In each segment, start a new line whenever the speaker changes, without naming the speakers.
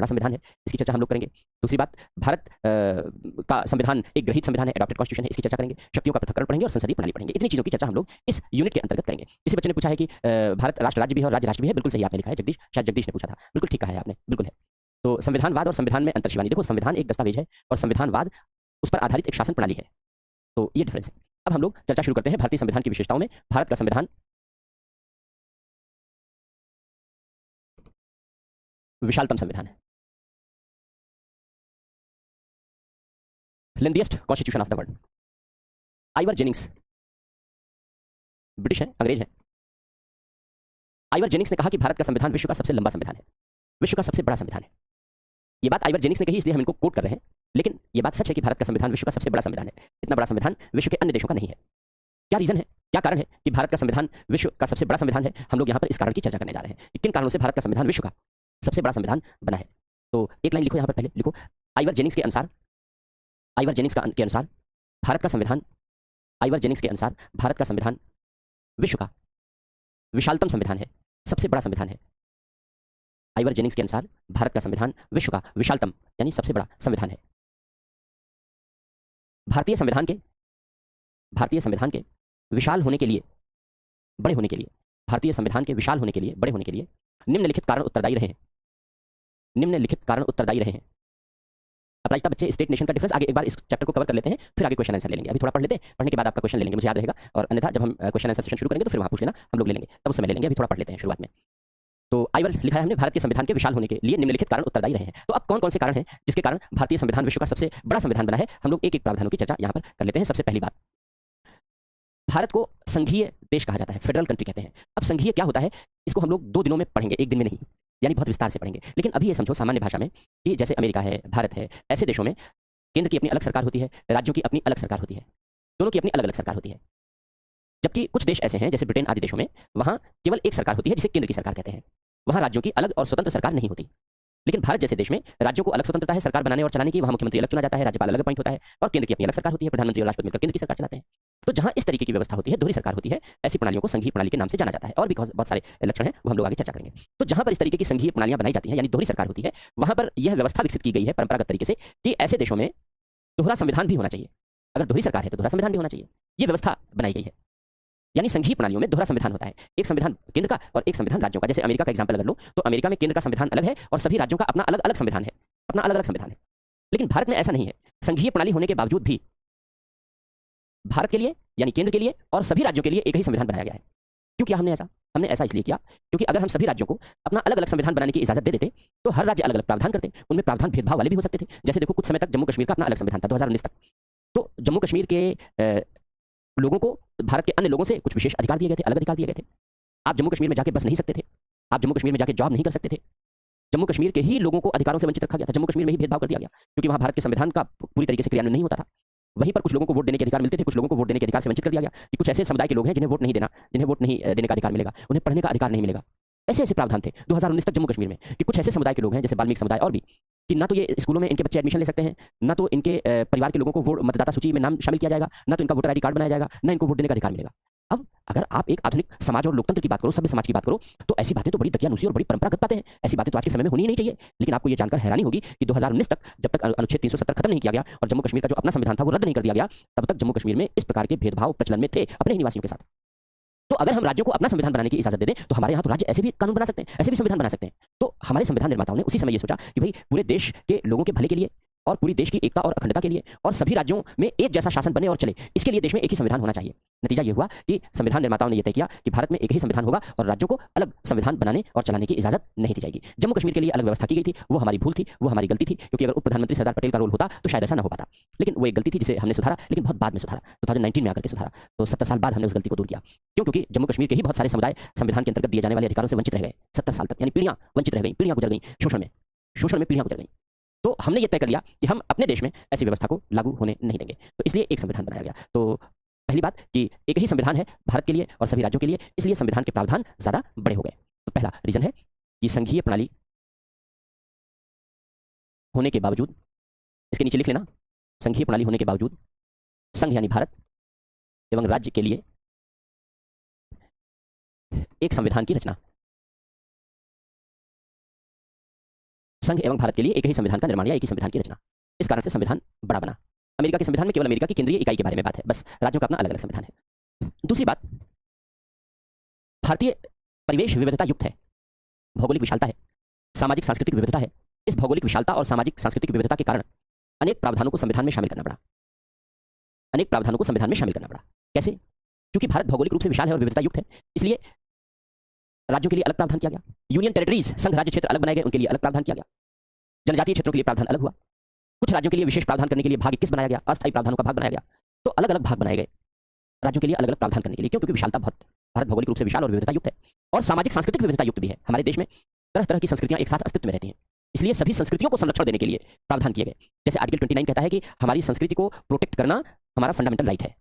बड़ा संविधान है, इसकी चर्चा हम लोग करेंगे। दूसरी बात, भारत का संविधान एक ग्रहित संविधान है, एडॉप्टेड कॉन्स्टिट्यूशन है, इसकी चर्चा करेंगे। शक्तियों का पृथक्करण पढ़ेंगे और संसदीय प्रणाली पढ़ेंगे। इतनी चीजों की चर्चा हम लोग इस यूनिट के अंतर्गत करेंगे। किसी बच्चे ने पूछा है कि भारत राष्ट्र राज्य भी है और राज्य राष्ट्र भी है। बिल्कुल सही आपने लिखा है जगदीश, शायद जगदीश ने पूछा था, बिल्कुल ठीक कहा है आपने, बिल्कुल है। तो संविधानवाद और संविधान में अंतर शिवानी, देखो संविधान एक दस्तावेज है और संविधानवाद उस पर आधारित एक शासन प्रणाली है, तो ये डिफरेंस है। अब हम लोग चर्चा शुरू करते हैं भारतीय संविधान की विशेषताओं में। भारत का संविधान विशालतम संविधान है, lengthiest constitution of the world. Ivor Jennings British है, अंग्रेज है। आइवर जेनिंग्स ने कहा कि भारत का संविधान विश्व का सबसे लंबा संविधान है, विश्व का सबसे बड़ा संविधान है। ये बात आइवर जेनिंग्स ने कही, इसलिए हम इनको कोट कर रहे हैं, लेकिन ये बात सच है कि भारत का संविधान विश्व का सबसे बड़ा संविधान है। इतना बड़ा संविधान विश्व के अन्य देशों का नहीं है। क्या रीजन है, क्या कारण है कि भारत का संविधान विश्व का सबसे बड़ा संविधान है? हम लोग यहाँ पर इस कारण की चर्चा करने जा रहे हैं कि किन कारणों से भारत का संविधान विश्व का सबसे बड़ा संविधान बना है। तो एक लाइन लिखो यहाँ पर, पहले लिखो, आइवर जेनिंग्स के अनुसार, आइवर जेनिंग्स के अनुसार भारत का संविधान, आइवर जेनिंग्स के अनुसार भारत का संविधान विश्व का विशालतम संविधान है, सबसे बड़ा संविधान है। आइवर जेनिंग्स के अनुसार भारत का संविधान विश्व का विशालतम यानी सबसे बड़ा संविधान है। भारतीय संविधान के विशाल होने के लिए, बड़े होने के लिए, भारतीय संविधान के विशाल होने के लिए, बड़े होने के लिए निम्नलिखित कारण उत्तरदायी रहे हैं। निम्नलिखित कारण उत्तरदायी रहे हैं। अपराजिता बच्चे, स्टेट नेशन का डिफरेंस, आगे एक बार इस चैप्टर को कवर कर लेते हैं, फिर आगे क्वेश्चन आंसर ले लेंगे। अभी थोड़ा पढ़ लेते हैं, पढ़ने के बाद आपका क्वेश्चन ले लेंगे, मुझे याद रहेगा। और अन्यथा जब हम क्वेश्चन आंसर सेशन शुरू करेंगे तो फिर वहां पूछ लेना, हम लोग ले लेंगे, तब उस समय ले लेंगे। अभी थोड़ा पढ़ लेते हैं शुरुआत में। तो आइवर लिखा है हमने, भारत के संविधान के विशाल होने के लिए निम्नलिखित कारण उत्तरदायी रहे हैं। तो अब कौन कौन से कारण हैं जिसके कारण भारतीय संविधान विश्व का सबसे बड़ा संविधान बना है? हम लोग एक एक प्रावधानों की चर्चा यहाँ पर कर लेते हैं। सबसे पहली बात, भारत को संघीय देश कहा जाता है, फेडरल कंट्री कहते हैं। अब संघीय क्या होता है, इसको हम लोग 2 दिनों में पढ़ेंगे, एक दिन में नहीं, यानी बहुत विस्तार से पढ़ेंगे। लेकिन अभी ये समझो सामान्य भाषा में कि जैसे अमेरिका है, भारत है, ऐसे देशों में केंद्र की अपनी अलग सरकार होती है, राज्यों की अपनी अलग सरकार होती है, दोनों की अपनी अलग अलग सरकार होती है। जबकि कुछ देश ऐसे हैं जैसे ब्रिटेन आदि देशों में, वहां केवल एक सरकार होती है जिसे केंद्र की सरकार कहते हैं। वहां राज्यों की अलग और स्वतंत्र सरकार नहीं होती। लेकिन भारत जैसे देश में राज्यों को अलग स्वतंत्रता है सरकार बनाने और चलाने की। वहां मुख्यमंत्री अलग चुना जाता है, राज्यपाल अलग अपॉइंट होता है, और केंद्र की अपनी अलग सरकार होती है, प्रधानमंत्री और राष्ट्रपति मिलकर केंद्र की सरकार चलाते हैं। तो जहां इस तरीके की व्यवस्था होती है, दोहरी सरकार होती है, ऐसी प्रणालियों को संघीय प्रणाली के नाम से जाना जाता है। और भी बहुत सारे लक्षण हैं, वो हम लोग आगे चर्चा करेंगे। तो जहां पर इस तरीके की संघीय प्रणालियां बनाई जाती हैं, यानी दोहरी सरकार होती है, वहां पर यह व्यवस्था विकसित की गई है परंपरागत तरीके से कि ऐसे देशों में दोहरा संविधान भी होना चाहिए। अगर दोहरी सरकार है तो दोहरा संविधान भी होना चाहिए। ये व्यवस्था बनाई गई है, यानी संघीय प्रणालियों में दोहरा संविधान होता है, एक संविधान केंद्र का और एक संविधान राज्यों का। जैसे अमेरिका का एग्जांपल अगर लो, तो अमेरिका में केंद्र का संविधान अलग है और सभी राज्यों का अपना अलग अलग संविधान है, अपना अलग अलग संविधान है। लेकिन भारत में ऐसा नहीं है। संघीय प्रणाली होने के बावजूद भी भारत के लिए, यानी केंद्र के लिए और सभी राज्यों के लिए एक ही संविधान बनाया गया है। क्यों किया हमने ऐसा? हमने ऐसा इसलिए किया क्योंकि अगर हम सभी राज्यों को अपना अलग अलग संविधान बनाने की इजाजत दे देते तो हर राज्य अलग अलग प्रावधान करते, उनमें प्रावधान भेदभाव वाले भी हो सकते थे। जैसे देखो, कुछ समय तक जम्मू कश्मीर का अपना अलग संविधान था, 2019 तक। तो जम्मू कश्मीर के लोगों को भारत के अन्य लोगों से कुछ विशेष अधिकार दिए गए थे, अलग अधिकार दिए गए थे। आप जम्मू कश्मीर में जाके बस नहीं सकते थे, आप जम्मू कश्मीर में जाके जॉब नहीं कर सकते थे। जम्मू कश्मीर के ही लोगों को अधिकारों से वंचित रखा गया था, जम्मू कश्मीर में ही भेदभाव कर दिया गया, क्योंकि वहां भारत के संविधान का पूरी तरीके से क्रियान्वयन नहीं होता था। वहीं पर कुछ लोगों को वोट देने के अधिकार मिलते थे, कुछ लोगों को वोट देने के अधिकार से वंचित कर दिया गया कि कुछ ऐसे समुदाय के लोग हैं जिन्हें वोट नहीं देना, जिन्हें वोट नहीं देने का अधिकार मिलेगा, उन्हें पढ़ने का अधिकार नहीं मिलेगा। ऐसे ऐसे प्रावधान थे 2019 तक जम्मू कश्मीर में कि कुछ ऐसे समुदाय के लोग हैं जैसे वाल्मीकि समुदाय और भी, कि ना तो ये स्कूलों में इनके बच्चे एडमिशन ले सकते हैं, ना तो इनके परिवार के लोगों को वोट मतदाता सूची में नाम शामिल किया जाएगा, ना तो इनका वोटर आईडी कार्ड बनाया जाएगा, ना इनको वोट देने का अधिकार मिलेगा। अब अगर आप एक आधुनिक समाज और लोकतंत्र की बात करो, सभ्य समाज की बात करो, तो ऐसी बातें तो बड़ी दकियानुसी और बड़ी परंपरागत बातें हैं। ऐसी बातें तो आज के समय में होनी ही नहीं चाहिए। लेकिन आपको ये जानकर हैरानी होगी कि 2019 तक, जब तक अनुच्छेद 370 खत्म नहीं किया गया और जम्मू कश्मीर का जो अपना संविधान था वो रद्द नहीं कर दिया गया, तब तक जम्मू कश्मीर में इस प्रकार के भेदभाव प्रचलन में थे अपने ही निवासियों के साथ। तो अगर हम राज्यों को अपना संविधान बनाने की इजाजत दे दें तो हमारे यहाँ तो राज्य ऐसे भी कानून बना सकते हैं, ऐसे भी संविधान बना सकते हैं। तो हमारे संविधान निर्माताओं ने उसी समय ये सोचा कि भाई पूरे देश के लोगों के भले के लिए और पूरी देश की एकता और अखंडता के लिए और सभी राज्यों में एक जैसा शासन बने और चले, इसके लिए देश में एक ही संविधान होना चाहिए। नतीजा ये हुआ कि संविधान निर्माताओं ने यह तय किया कि भारत में एक ही संविधान होगा और राज्यों को अलग संविधान बनाने और चलाने की इजाजत नहीं दी जाएगी। जम्मू कश्मीर के लिए अलग व्यवस्था की गई थी, वो हमारी भूल थी, वो हमारी गलती थी, क्योंकि अगर उप प्रधानमंत्री सरदार पटेल का रोल होता तो शायद ऐसा न हो पाता। लेकिन वो एक गलती थी जिसे हमने सुधारा, लेकिन बहुत बाद में सुधारा, 2019 में आकर के सुधारा। तो 70 साल बाद हमने उस गलती को दूर किया। क्यों? क्योंकि जम्मू कश्मीर के ही बहुत सारे समुदाय संविधान के अंतर्गत दिए जाने वाले अधिकारों से वंचित रह गए 70 साल तक, यानी पीढ़ियां वंचित रह गई, पीढ़ियां गुजर गई शोषण में पीढ़ियां गुजर गई। तो हमने ये तय कर लिया कि हम अपने देश में ऐसी व्यवस्था को लागू होने नहीं देंगे, तो इसलिए एक संविधान बनाया गया। तो पहली बात कि एक ही संविधान है भारत के लिए और सभी राज्यों के लिए, इसलिए संविधान के प्रावधान ज्यादा बड़े हो गए। तो पहला रीजन है कि संघीय प्रणाली होने के बावजूद, इसके नीचे लिख लेना, संघीय प्रणाली होने के बावजूद संघ यानी भारत एवं राज्य के लिए एक संविधान की रचना। संघ एवं भारत के लिए एक ही संविधान का निर्माण या एक ही संविधान की रचना। इस कारण से संविधान बड़ा बना। अमेरिका के संविधान में केवल अमेरिका की केंद्रीय इकाई के बारे में बात है, बस राज्यों का अपना अलग अलग संविधान है। दूसरी बात, भारतीय परिवेश विविधता युक्त है, भौगोलिक विशालता है, सामाजिक सांस्कृतिक विविधता है। इस भौगोलिक विशालता और सामाजिक सांस्कृतिक विविधता के कारण अनेक प्रावधानों को संविधान में शामिल करना पड़ा। अनेक प्रावधानों को संविधान में शामिल करना पड़ा। कैसे? क्योंकि भारत भौगोलिक रूप से विशाल है और विविधता युक्त है, इसलिए राज्यों के लिए अलग प्रावधान किया गया। यूनियन टेरिटरीज, संघ राज्य क्षेत्र अलग बनाए गए, उनके लिए अलग प्रावधान किया गया। जनजातीय क्षेत्रों के लिए प्रावधान अलग हुआ। कुछ राज्यों के लिए विशेष प्रावधान करने के लिए भाग 21 बनाया गया, अस्थायी प्रावधानों का भाग बनाया गया। तो अलग अलग भाग बनाए गए राज्यों के लिए अलग अलग प्रावधान करने के लिए। क्यों? क्योंकि विशालता बहुत, भारत भौगोलिक रूप से विशाल और विविधता युक्त है और सामाजिक सांस्कृतिक विविधता युक्त भी है। हमारे देश में तरह तरह की संस्कृतियां एक साथ अस्तित्व में रहती हैं, इसलिए सभी संस्कृतियों को संरक्षण देने के लिए प्रावधान किए गए। जैसे आर्टिकल 29 कहता है कि हमारी संस्कृति को प्रोटेक्ट करना हमारा फंडामेंटल राइट है,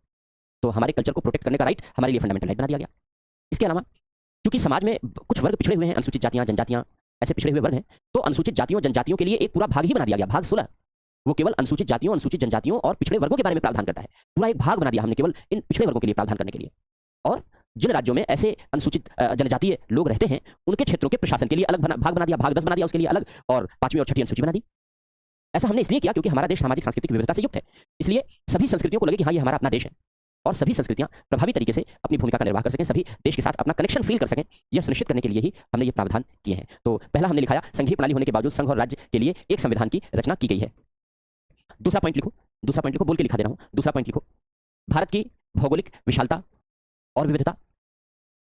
तो हमारे कल्चर को प्रोटेक्ट करने का राइट हमारे लिए फंडामेंटल राइट बना दिया गया। इसके अलावा क्योंकि समाज में कुछ वर्ग पिछड़े हुए हैं, अनुसूचित जातियां, जनजातियां, ऐसे पिछड़े हुए वर्ग हैं, तो अनुसूचित जातियों जनजातियों के लिए एक पूरा भाग ही बना दिया गया, भाग 16। वो केवल अनुसूचित जातियों, अनुसूचित जनजातियों और पिछड़े वर्गों के बारे में प्रावधान करता है। पूरा एक भाग बना दिया हमने केवल इन पिछड़े वर्गों के लिए प्रावधान करने के लिए। और जिन राज्यों में ऐसे अनुसूचित जनजातीय लोग रहते हैं, उनके क्षेत्रों के प्रशासन के लिए अलग भाग बना दिया, भाग 10 बना दिया उसके लिए अलग, और 5वीं और 6वीं अनुसूची बना दी। ऐसा हमने इसलिए किया क्योंकि हमारा देश सामाजिक सांस्कृतिक विविधता से युक्त है, इसलिए सभी संस्कृतियों को लगे कि हाँ, ये हमारा अपना देश है और सभी संस्कृतियां प्रभावी तरीके से अपनी भूमिका का निर्वाह कर सकें, सभी देश के साथ अपना कनेक्शन फील कर सकें, यह सुनिश्चित करने के लिए ही हमने ये प्रावधान किए हैं। तो पहला हमने लिखाया, संघीय प्रणाली होने के बावजूद संघ और राज्य के लिए एक संविधान की रचना की गई है। दूसरा पॉइंट लिखो, बोल के लिखा दे रहा हूं। दूसरा पॉइंट लिखो, भारत की भौगोलिक विशालता और विविधता,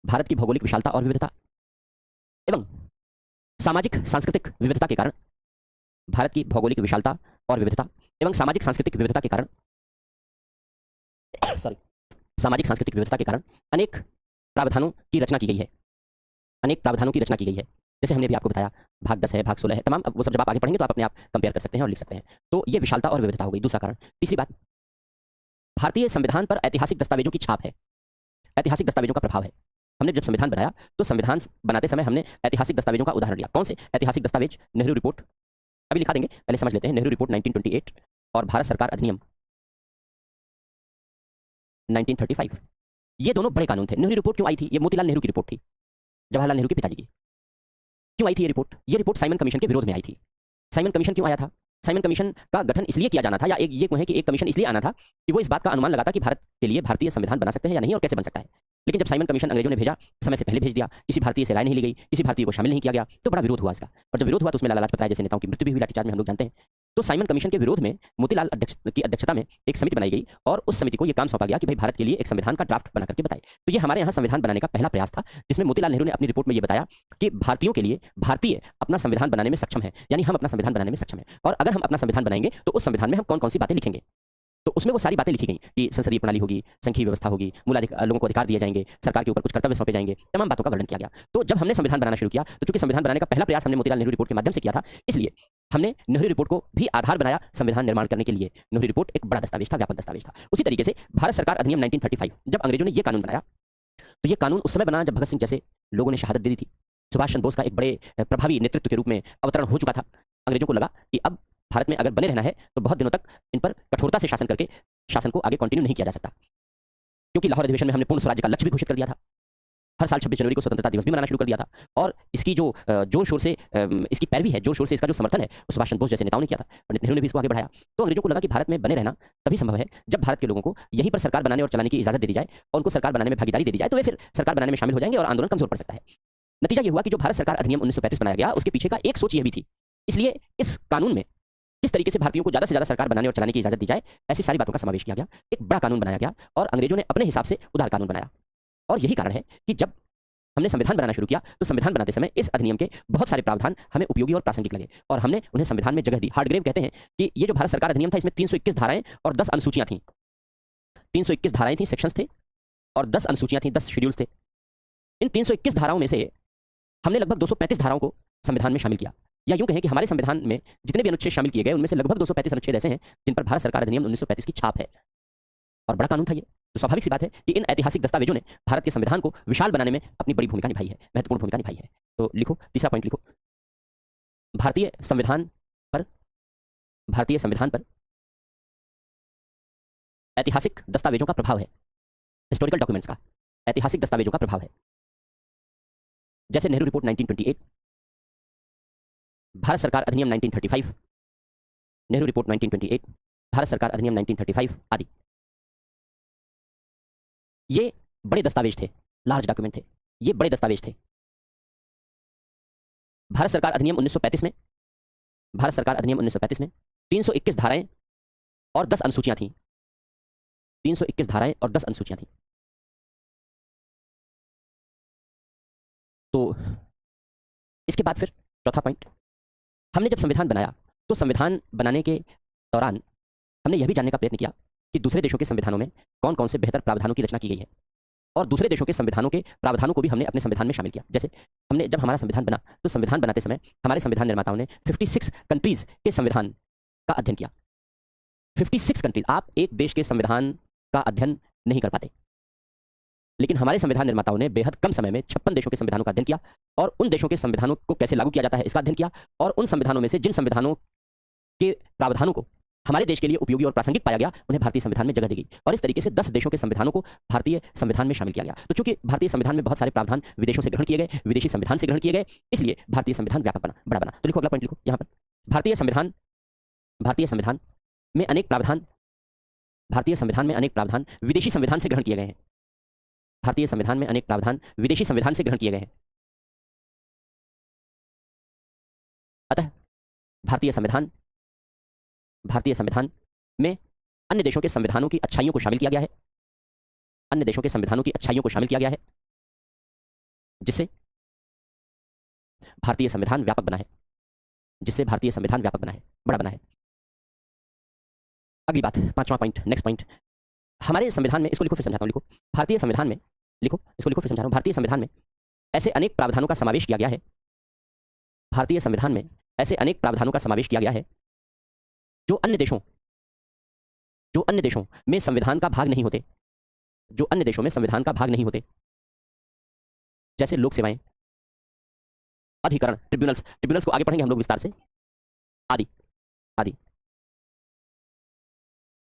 भारत की भौगोलिक विशालता और विविधता एवं सामाजिक सांस्कृतिक विविधता के कारण, भारत की भौगोलिक विशालता और विविधता एवं सामाजिक सांस्कृतिक विविधता के कारण सामाजिक सांस्कृतिक विविधता के कारण अनेक प्रावधानों की रचना की गई है। अनेक प्रावधानों की रचना की गई है, जैसे हमने भी आपको बताया, भाग 10 है, भाग 16 है, तमाम। अब वो सब जब आप आगे पढ़ेंगे तो आप अपने आप कंपेयर कर सकते हैं और लिख सकते हैं। तो ये विशालता और विविधता हो गई, दूसरा कारण। तीसरी बात, भारतीय संविधान पर ऐतिहासिक दस्तावेजों की छाप है, ऐतिहासिक दस्तावेजों का प्रभाव है। हमने जब संविधान बनाया तो संविधान बनाते समय हमने ऐतिहासिक दस्तावेजों का उदाहरण लिया। कौन से ऐतिहासिक दस्तावेज? नेहरू रिपोर्ट, अभी लिखा देंगे, पहले समझ लेते हैं। नेहरू रिपोर्ट 1928 और भारत सरकार अधिनियम 1935, ये दोनों बड़े कानून थे। नेहरू रिपोर्ट क्यों आई थी? ये मोतीलाल नेहरू की रिपोर्ट थी, जवाहरलाल नेहरू के पिताजी की। क्यों आई थी ये रिपोर्ट? ये रिपोर्ट साइमन कमीशन के विरोध में आई थी। साइमन कमीशन क्यों आया था? साइमन कमीशन का गठन इसलिए किया जाना था, या ये कहें कि एक कमीशन इसलिए आना था कि वो इस बात का अनुमान लगाता कि भारत के लिए भारतीय संविधान बना सकते हैं या नहीं और कैसे बन सकता है। लेकिन जब साइमन कमीशन अंग्रेजों ने भेजा, समय से पहले भेज दिया, किसी भारतीय से राय नहीं ली गई, किसी भारतीय को शामिल नहीं किया गया, तो बड़ा विरोध हुआ इसका। और जब विरोध हुआ तो उसमें लाला लाजपत राय जैसे नेताओं की मृत्यु भी हुई, लाठीचार्ज में हम लोग जानते हैं। तो साइमन कमीशन के विरोध में मोतीलाल की अध्यक्षता में एक समिति बनाई गई और उस समिति को यह काम सौंपा गया कि भाई भारत के लिए एक संविधान का ड्राफ्ट बना करके बताए। तो ये हमारे यहाँ संविधान बनाने का पहला प्रयास था, जिसमें मोतीलाल नेहरू ने अपनी रिपोर्ट में यह बताया कि भारतीयों के लिए भारतीय अपना संविधान बनाने में सक्षम है, यानी हम अपना संविधान बनाने में सक्षम है। और अगर हम अपना संविधान बनाएंगे तो उस संविधान में हम कौन कौन सी बातें लिखेंगे। तो उसमें वो सारी बातें लिखी गई कि संसदीय प्रणाली होगी, संघीय व्यवस्था होगी, लोगों को अधिकार दिए जाएंगे, सरकार के ऊपर कुछ कर्तव्य सौंपे जाएंगे, तमाम बातों का वर्णन किया गया। तो जब हमने संविधान बनाना शुरू किया तो चूंकि संविधान बनाने का पहला प्रयास हमने मोतीलाल नेहरू रिपोर्ट के माध्यम से किया था, इसलिए हमने नेहरू रिपोर्ट को भी आधार बनाया संविधान निर्माण करने के लिए। नेहरू रिपोर्ट एक बड़ा दस्तावेज था, व्यापक दस्तावेज था। उसी तरीके से भारत सरकार अधिनियम 1935, जब अंग्रेजों ने यह कानून बनाया तो यह कानून उस समय बना जब भगत सिंह जैसे लोगों ने शहादत दे दी थी। सुभाष चंद्र बोस का एक बड़े प्रभावी नेतृत्व के रूप में अवतरण हो चुका था। अंग्रेजों को लगा कि अब भारत में अगर बने रहना है तो बहुत दिनों तक इन पर कठोरता से शासन करके शासन को आगे कंटिन्यू नहीं किया जा सकता, क्योंकि लाहौर अधिवेशन में हमने पूर्ण स्वराज्य का लक्ष्य भी घोषित कर दिया था। हर साल 26 जनवरी को स्वतंत्रता दिवस भी मनाना शुरू कर दिया था। और इसकी जो जोर शोर से इसकी पैरवी है, जोर शोर से इसका जो समर्थन है, वो सुभाष चंद्र बोस जैसे नेताओं ने किया था। पंडित नेहरू ने भी इसको आगे बढ़ाया। तो अंग्रेजों को लगा कि भारत में बने रहना तभी संभव है जब भारत के लोगों को यहीं पर सरकार बनाने और चलाने की इजाजत दे दी जाए और उनको सरकार बनाने में भागीदारी दे दी जाए, तो वे फिर सरकार बनाने में शामिल हो जाएंगे और आंदोलन कमजोर पड़ सकता है। नतीजा ये हुआ कि जो भारत सरकार अधिनियम 1935 बनाया गया, उसके पीछे का एक सोच यह भी थी। इसलिए इस कानून में किस तरीके से भारतीयों को ज्यादा से ज्यादा सरकार बनाने और चलाने की इजाजत दी जाए, ऐसी सारी बातों का समावेश किया गया। एक बड़ा कानून बनाया गया और अंग्रेजों ने अपने हिसाब से उदार कानून बनाया। और यही कारण है कि जब हमने संविधान बनाना शुरू किया तो संविधान बनाते समय इस अधिनियम के बहुत सारे प्रावधान हमें उपयोगी और प्रासंगिक लगे और हमने उन्हें संविधान में जगह दी। हार्डग्रेव कहते हैं कि ये जो भारत सरकार अधिनियम था, इसमें 321 धाराएं और 10 अनुसूचियां थीं। 321 धाराएं थी, सेक्शंस थे, और 10 अनुसूचियां थी, 10 शेड्यूल्स थे। इन 321 धाराओं में से हमने लगभग 235 धाराओं को संविधान में शामिल किया, या यूं कहें कि हमारे संविधान में जितने भी अनुच्छेद शामिल किए गए उनमें से लगभग 235 अनुच्छेद ऐसे हैं जिन पर भारत सरकार अधिनियम 1935 की छाप है। और बड़ा कानून था ये। तो स्वाभाविक सी बात है कि इन ऐतिहासिक दस्तावेजों ने भारत के संविधान को विशाल बनाने में अपनी बड़ी भूमिका निभाई है, महत्वपूर्ण भूमिका निभाई है। तो लिखो, तीसरा पॉइंट लिखो, भारतीय संविधान पर ऐतिहासिक दस्तावेजों का प्रभाव है। हिस्टोरिकल डॉक्यूमेंट्स का, ऐतिहासिक दस्तावेजों का प्रभाव है। जैसे नेहरू रिपोर्ट 1928, भारत सरकार अधिनियम 1935, नेहरू रिपोर्ट 1928, भारत सरकार अधिनियम 1935 आदि। ये बड़े दस्तावेज थे, लार्ज डॉक्यूमेंट थे, ये बड़े दस्तावेज थे। भारत सरकार अधिनियम 1935 में, भारत सरकार अधिनियम 1935 में 321 धाराएं और 10 अनुसूचियां थीं। 321 धाराएं और 10 अनुसूचियां थीं। तो इसके बाद फिर चौथा पॉइंट, हमने जब संविधान बनाया तो संविधान बनाने के दौरान हमने यह भी जानने का प्रयत्न किया कि दूसरे देशों के संविधानों में कौन कौन से बेहतर प्रावधानों की रचना की गई है, और दूसरे देशों के संविधानों के प्रावधानों को भी हमने अपने संविधान में शामिल किया। जैसे हमने जब हमारा संविधान बना तो संविधान बनाते समय हमारे संविधान निर्माताओं ने 56 कंट्रीज के संविधान का अध्ययन किया। 56 कंट्रीज, आप एक देश के संविधान का अध्ययन नहीं कर पाते, लेकिन हमारे संविधान निर्माताओं ने बेहद कम समय में 56 देशों के संविधानों का अध्ययन किया और उन देशों के संविधानों को कैसे लागू किया जाता है इसका अध्ययन किया, और उन संविधानों में से जिन संविधानों के प्रावधानों को हमारे देश के लिए उपयोगी और प्रासंगिक पाया गया उन्हें भारतीय संविधान में जगह दी गई, और इस तरीके से 10 देशों के संविधानों को भारतीय संविधान में शामिल किया गया। तो चूंकि भारतीय संविधान में बहुत सारे प्रावधान विदेशों से ग्रहण किए गए, विदेशी संविधान से ग्रहण किए गए, इसलिए भारतीय संविधान व्यापक बना, बड़ा बना। तो लिखो, अगला पॉइंट लिखो यहाँ पर, भारतीय संविधान में अनेक प्रावधान, भारतीय संविधान में अनेक प्रावधान विदेशी संविधान से ग्रहण किए गए हैं। भारतीय संविधान में अनेक प्रावधान विदेशी संविधान से ग्रहण किए गए हैं। अतः भारतीय संविधान में अन्य देशों के संविधानों की अच्छाइयों को शामिल किया गया है, अन्य देशों के संविधानों की अच्छाइयों को शामिल किया गया है, जिससे भारतीय संविधान व्यापक बना है, जिससे भारतीय संविधान व्यापक बना है, बड़ा बना है। अगली बात, पांचवा पॉइंट, नेक्स्ट पॉइंट, हमारे संविधान में, इसको लिखो फिर समझाता हूं, लिखो, भारतीय संविधान में, लिखो इसको, लिखो फिर समझा रहा हूं, भारतीय संविधान में ऐसे अनेक प्रावधानों का समावेश किया गया है, भारतीय संविधान में ऐसे अनेक प्रावधानों का समावेश किया गया है जो अन्य देशों में संविधान का भाग नहीं होते, जो अन्य देशों में संविधान का भाग नहीं होते, जैसे लोक सेवाएं, अधिकरण, ट्रिब्यूनल्स को आगे पढ़ेंगे हम लोग विस्तार से, आदि आदि।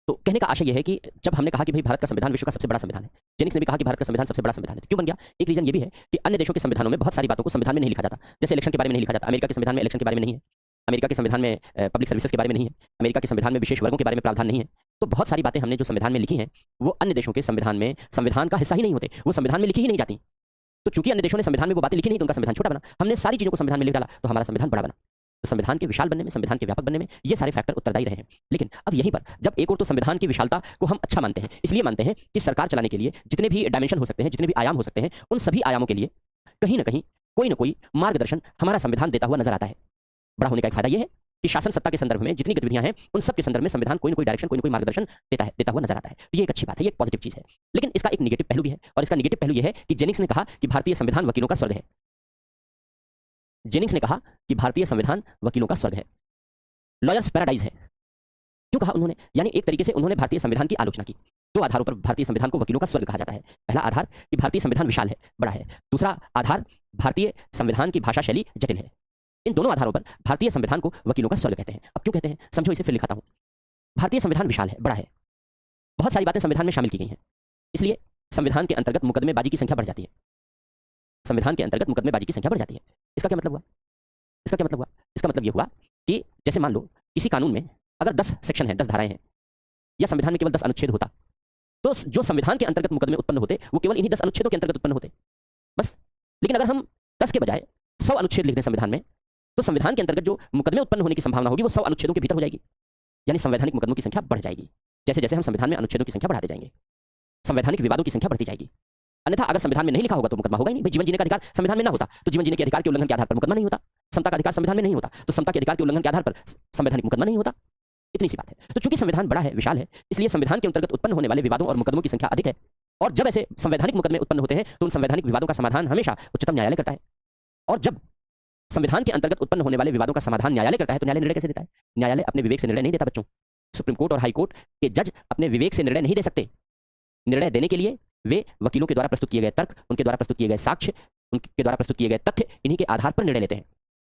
तो कहने का आशय यह है कि जब हमने कहा कि भाई भारत का संविधान विश्व का सबसे बड़ा संविधान है, जेनिक्स ने भी कहा कि भारत का संविधान सबसे बड़ा संविधान है, तो क्यों बन गया? एक रीजन ये भी है कि अन्य देशों के संविधानों में बहुत सारी बातों को संविधान में नहीं लिखा जाता, जैसे इलेक्शन के बारे में नहीं लिखा जाता, अमेरिका के संविधान में इलेक्शन के बारे में नहीं है, अमेरिका के संविधान में पब्लिक सर्विसेज के बारे में नहीं है, अमेरिका के संविधान में विशेष वर्गों के बारे में प्रावधान नहीं है। तो बहुत सारी बातें हमने जो संविधान में लिखी हैं वो अन्य देशों के संविधान में संविधान का हिस्सा ही नहीं होते, वो संविधान में लिखी ही नहीं जाती। तो चूंकि अन्य देशों ने संविधान में वो बातें लिखी नहीं तो उनका संविधान छोटा बना, हमने सारी चीजों को संविधान में लिख डाला तो हमारा संविधान बड़ा बना। तो संविधान के विशाल बनने में, संविधान के व्यापक बनने में ये सारे फैक्टर उत्तरदायी रहे हैं। लेकिन अब यहीं पर जब एक और तो संविधान की विशालता को हम अच्छा मानते हैं, इसलिए मानते हैं कि सरकार चलाने के लिए जितने भी डायमेंशन हो सकते हैं, जितने भी आयाम हो सकते हैं, उन सभी आयामों के लिए कहीं ना कहीं कोई ना कोई मार्गदर्शन हमारा संविधान देता हुआ नजर आता है। बड़ा होने का एक फायदा यह है कि शासन सत्ता के संदर्भ में जितनी गतिविधियां हैं उन सब के संदर्भ में संविधान कोई ना कोई डायरेक्शन, कोई ना कोई मार्गदर्शन देता हुआ नजर आता है। तो ये एक अच्छी बात है, ये एक पॉजिटिव चीज है। लेकिन इसका एक निगेटिव पहलू भी है, और इसका निगेटिव पहलू यह है कि जेनिक्स ने कहा कि भारतीय संविधान वकीलों का स्वर्ग है। जेनिक्स ने कहा कि भारतीय संविधान वकीलों का स्वर्ग है, लॉयर्स पैराडाइज है। क्यों कहा उन्होंने? यानी एक तरीके से उन्होंने भारतीय संविधान की आलोचना की। दो आधारों पर भारतीय संविधान को वकीलों का स्वर्ग कहा जाता है। पहला आधार कि भारतीय संविधान विशाल है, बड़ा है। दूसरा आधार, भारतीय संविधान की भाषा शैली जटिल है। इन दोनों आधारों पर भारतीय संविधान को वकीलों का स्वर्ग कहते हैं। अब क्यों कहते हैं समझो, इसे फिर लिखाता हूं। भारतीय संविधान विशाल है, बड़ा है, बहुत सारी बातें संविधान में शामिल की गई हैं, इसलिए संविधान के अंतर्गत मुकदमेबाजी की संख्या बढ़ जाती है। संविधान के अंतर्गत मुकदमेबाजी की संख्या बढ़ जाती है। इसका क्या मतलब हुआ? इसका क्या मतलब हुआ? इसका मतलब यह हुआ कि जैसे मान लो किसी कानून में अगर 10 सेक्शन है, 10 धाराएं हैं, या संविधान में केवल 10 अनुच्छेद होता, तो जो संविधान के अंतर्गत मुकदमे उत्पन्न होते वो केवल इन्हीं 10 अनुच्छेदों के अंतर्गत उत्पन्न होते, बस। लेकिन अगर हम 10 के बजाय 100 अनुच्छेद लिख दें संविधान में, तो संविधान के अंतर्गत जो मुकदमे उत्पन्न होने की संभावना होगी वो 100 अनुच्छेदों के भीतर हो जाएगी। यानी संवैधानिक मुकदमों की संख्या बढ़ जाएगी। जैसे जैसे हम संविधान में अनुच्छेदों की संख्या बढ़ाते जाएंगे, संवैधानिक विवादों की संख्या बढ़ती जाएगी। अन्यथा अगर संविधान में नहीं लिखा होगा तो मुकदमा होगा ही नहीं। भाई जीवन जीने का अधिकार संविधान में ना होता तो जीवन जीने के अधिकार के उल्लंघन के आधार पर मुकदमा नहीं होता। समता का अधिकार संविधान में नहीं होता तो समता के अधिकार के उल्लंघन के आधार पर संवैधानिक मुकदमा नहीं होता। इतनी सी बात है। तो चूंकि संविधान बड़ा है, विशाल है, इसलिए संविधान के अंतर्गत उत्पन्न होने वाले विवादों और मुकदमों की संख्या अधिक है। और जब ऐसे संवैधानिक मुकदमे उत्पन्न होते हैं तो उन संवैधानिक विवादों का समाधान हमेशा उच्चतम न्यायालय करता है। और जब संविधान के अंतर्गत उत्पन्न होने वाले विवादों का समाधान न्यायालय करता है तो न्यायालय निर्णय कैसे देता है? न्यायालय अपने विवेक से निर्णय नहीं देता बच्चों। सुप्रीम कोर्ट और हाई कोर्ट के जज अपने विवेक से निर्णय नहीं दे सकते। निर्णय देने के लिए वे वकीलों के द्वारा प्रस्तुत किए गए तर्क, उनके द्वारा प्रस्तुत किए गए साक्ष्य, उनके द्वारा प्रस्तुत किए गए तथ्य, इन्हीं के आधार पर निर्णय लेते हैं।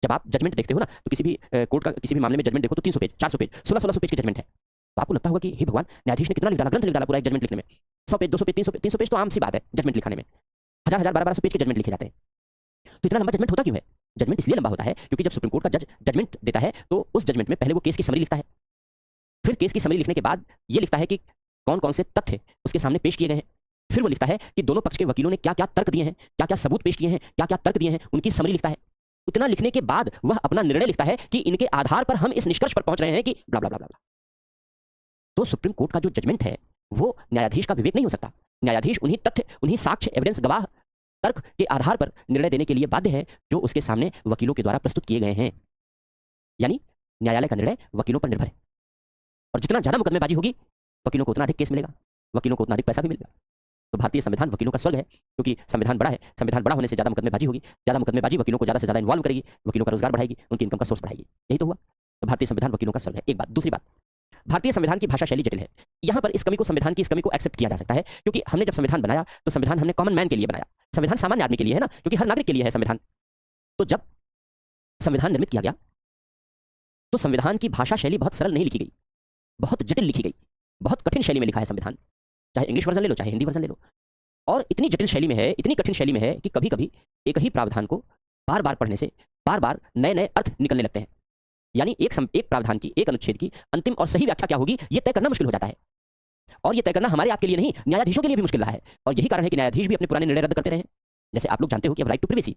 जब आप जजमेंट देखते हो ना तो किसी भी कोर्ट का किसी भी मामले में जजमेंट देखो तो 300 पेज, 400 पेज, 1600 पेज की जजमेंट है। तो आपको लगता होगा कि हे भगवान, न्यायाधीश ने कितना लिख डाला, ग्रंथ लिख डाला पूरा एक जजमेंट लिखने में। 100 पेज, 200 पेज, 300 पेज तो आम सी बात है जजमेंट लिखाने में। 1000 1200 पेज के जजमेंट लिखे जाते हैं। तो इतना लंबा जजमेंट होता क्यों है? जजमेंट इसलिए लंबा होता है क्योंकि जब सुप्रीम कोर्ट का जज जजमेंट देता है तो उस जजमेंट में पहले वो केस की समरी लिखता है, फिर केस की समरी लिखने के बाद ये लिखता है कि कौन कौन से तथ्य उसके सामने पेश किए गए हैं, फिर वो लिखता है कि दोनों पक्ष के वकीलों ने क्या क्या तर्क दिए हैं, क्या क्या सबूत पेश किए हैं, क्या क्या तर्क दिए हैं, उनकी समरी लिखता है। इतना लिखने के बाद वह अपना निर्णय लिखता है कि इनके आधार पर हम इस निष्कर्ष पर पहुंच रहे हैं कि ब्ला ब्ला ब्ला ब्ला। तो सुप्रीम कोर्ट का जो जजमेंट है वो न्यायाधीश का विवेक नहीं हो सकता। न्यायाधीश उन्हीं तथ्य, उन्हीं साक्ष्य, एविडेंस, गवाह, तर्क के आधार पर निर्णय देने के लिए बाध्य है जो उसके सामने वकीलों के द्वारा प्रस्तुत किए गए हैं। यानी न्यायालय का निर्णय वकीलों पर निर्भर है, और जितना ज्यादा मुकदमेबाजी होगी वकीलों को उतना अधिक केस मिलेगा, वकीलों को उतना अधिक पैसा भी मिलेगा। तो भारतीय संविधान वकीलों का स्वर्ग है, क्योंकि संविधान बड़ा है, संविधान बड़ा होने से ज्यादा मुकदमेबाजी होगी, ज्यादा मुकदमेबाजी वकीलों को ज्यादा से ज्यादा इन्वॉल्व करेगी, वकीलों का रोजगार बढ़ाएगी, उनकी इनकम का सोर्स बढ़ाएगी। यही तो हुआ। तो भारतीय संविधान वकीलों का स्वर्ग है। एक बात। दूसरी बात, भारतीय संविधान की भाषा शैली जटिल है। यहाँ पर इस कमी को, संविधान की इस कमी को एक्सेप्ट किया जा सकता है, क्योंकि हमने जब संविधान बनाया तो संविधान हमने कॉमन मैन के लिए बनाया, संविधान सामान्य आदमी के लिए है ना, क्योंकि हर नागरिक के लिए है संविधान। तो जब संविधान निर्मित किया गया तो संविधान की भाषा शैली बहुत सरल नहीं लिखी गई, बहुत जटिल लिखी गई, बहुत कठिन शैली में लिखा है संविधान। चाहे इंग्लिश वर्जन ले लो, चाहे हिंदी वर्जन ले लो, और इतनी जटिल शैली में है, इतनी कठिन शैली में है कि कभी कभी एक ही प्रावधान को बार बार पढ़ने से बार बार नए नए अर्थ निकलने लगते हैं। यानी एक प्रावधान की, एक अनुच्छेद की अंतिम और सही व्याख्या क्या होगी यह तय करना मुश्किल हो जाता है। और यह तय करना हमारे आपके लिए नहीं, न्यायाधीशों के लिए भी मुश्किल रहा है। और यही कारण है कि न्यायाधीश भी अपने पुराने निर्णय रद्द करते रहे हैं। जैसे आप लोग जानते हो कि अब राइट टू प्रिवेसी,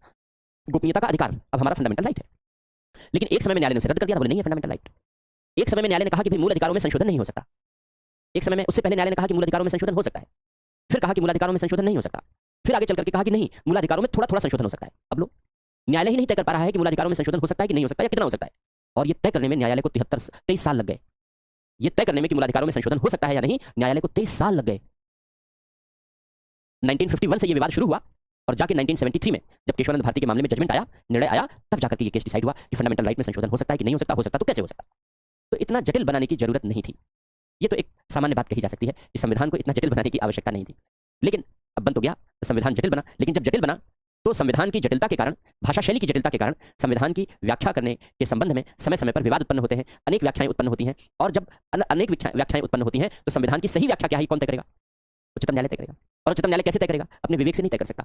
गोपनीयता का अधिकार, अब हमारा फंडामेंटल राइट है। लेकिन एक समय में न्यायालय ने उसे रद्द कर दिया था, बोले नहीं है फंडामेंटल राइट। एक समय में न्यायालय ने कहा कि भाई मूल अधिकारों में संशोधन नहीं हो सकता। एक समय में, उससे पहले न्यायालय ने कहा कि मूल अधिकारों में संशोधन हो सकता है, फिर कहा कि मूल अधिकारों में संशोधन नहीं हो सकता, फिर आगे चल करके कहा कि नहीं, मूल अधिकारों में थोड़ा थोड़ा संशोधन हो सकता है। अब लोग, न्यायालय ही नहीं तय कर पा रहा है कि मूल अधिकारों में संशोधन हो सकता है कि नहीं हो सकता है, या कितना हो सकता है। और ये तय करने में न्यायालय को 23 साल लग गए। ये तय करने में कि मूल अधिकारों में संशोधन हो सकता है या नहीं, न्यायालय को 23 साल लग गए। 1951 से ये विवाद शुरू हुआ, और जाके 1973 में जब केशवानंद भारती के मामले में जजमेंट आया, निर्णय आया, तब जाकर के ये केस डिसाइड हुआ कि फंडामेंटल राइट में संशोधन हो सकता है कि नहीं हो सकता, हो सकता तो कैसे हो सकता। तो इतना जटिल बनाने की जरूरत नहीं थी। ये तो एक सामान्य बात कही जा सकती है कि संविधान को इतना जटिल बनाने की आवश्यकता नहीं थी। लेकिन अब बन तो गया, तो संविधान जटिल बना। लेकिन जब जटिल बना तो संविधान की जटिलता के कारण, भाषा शैली की जटिलता के कारण संविधान की व्याख्या करने के संबंध में समय समय पर विवाद उत्पन्न होते हैं, अनेक व्याख्याएं उत्पन्न होती हैं। और जब अनेक व्याख्याएं उत्पन्न होती हैं तो संविधान की सही व्याख्या क्या है कौन तय करेगा? उच्चतम न्यायालय तय करेगा। और उच्चतम न्यायालय कैसे तय करेगा? अपने विवेक से नहीं तय कर सकता।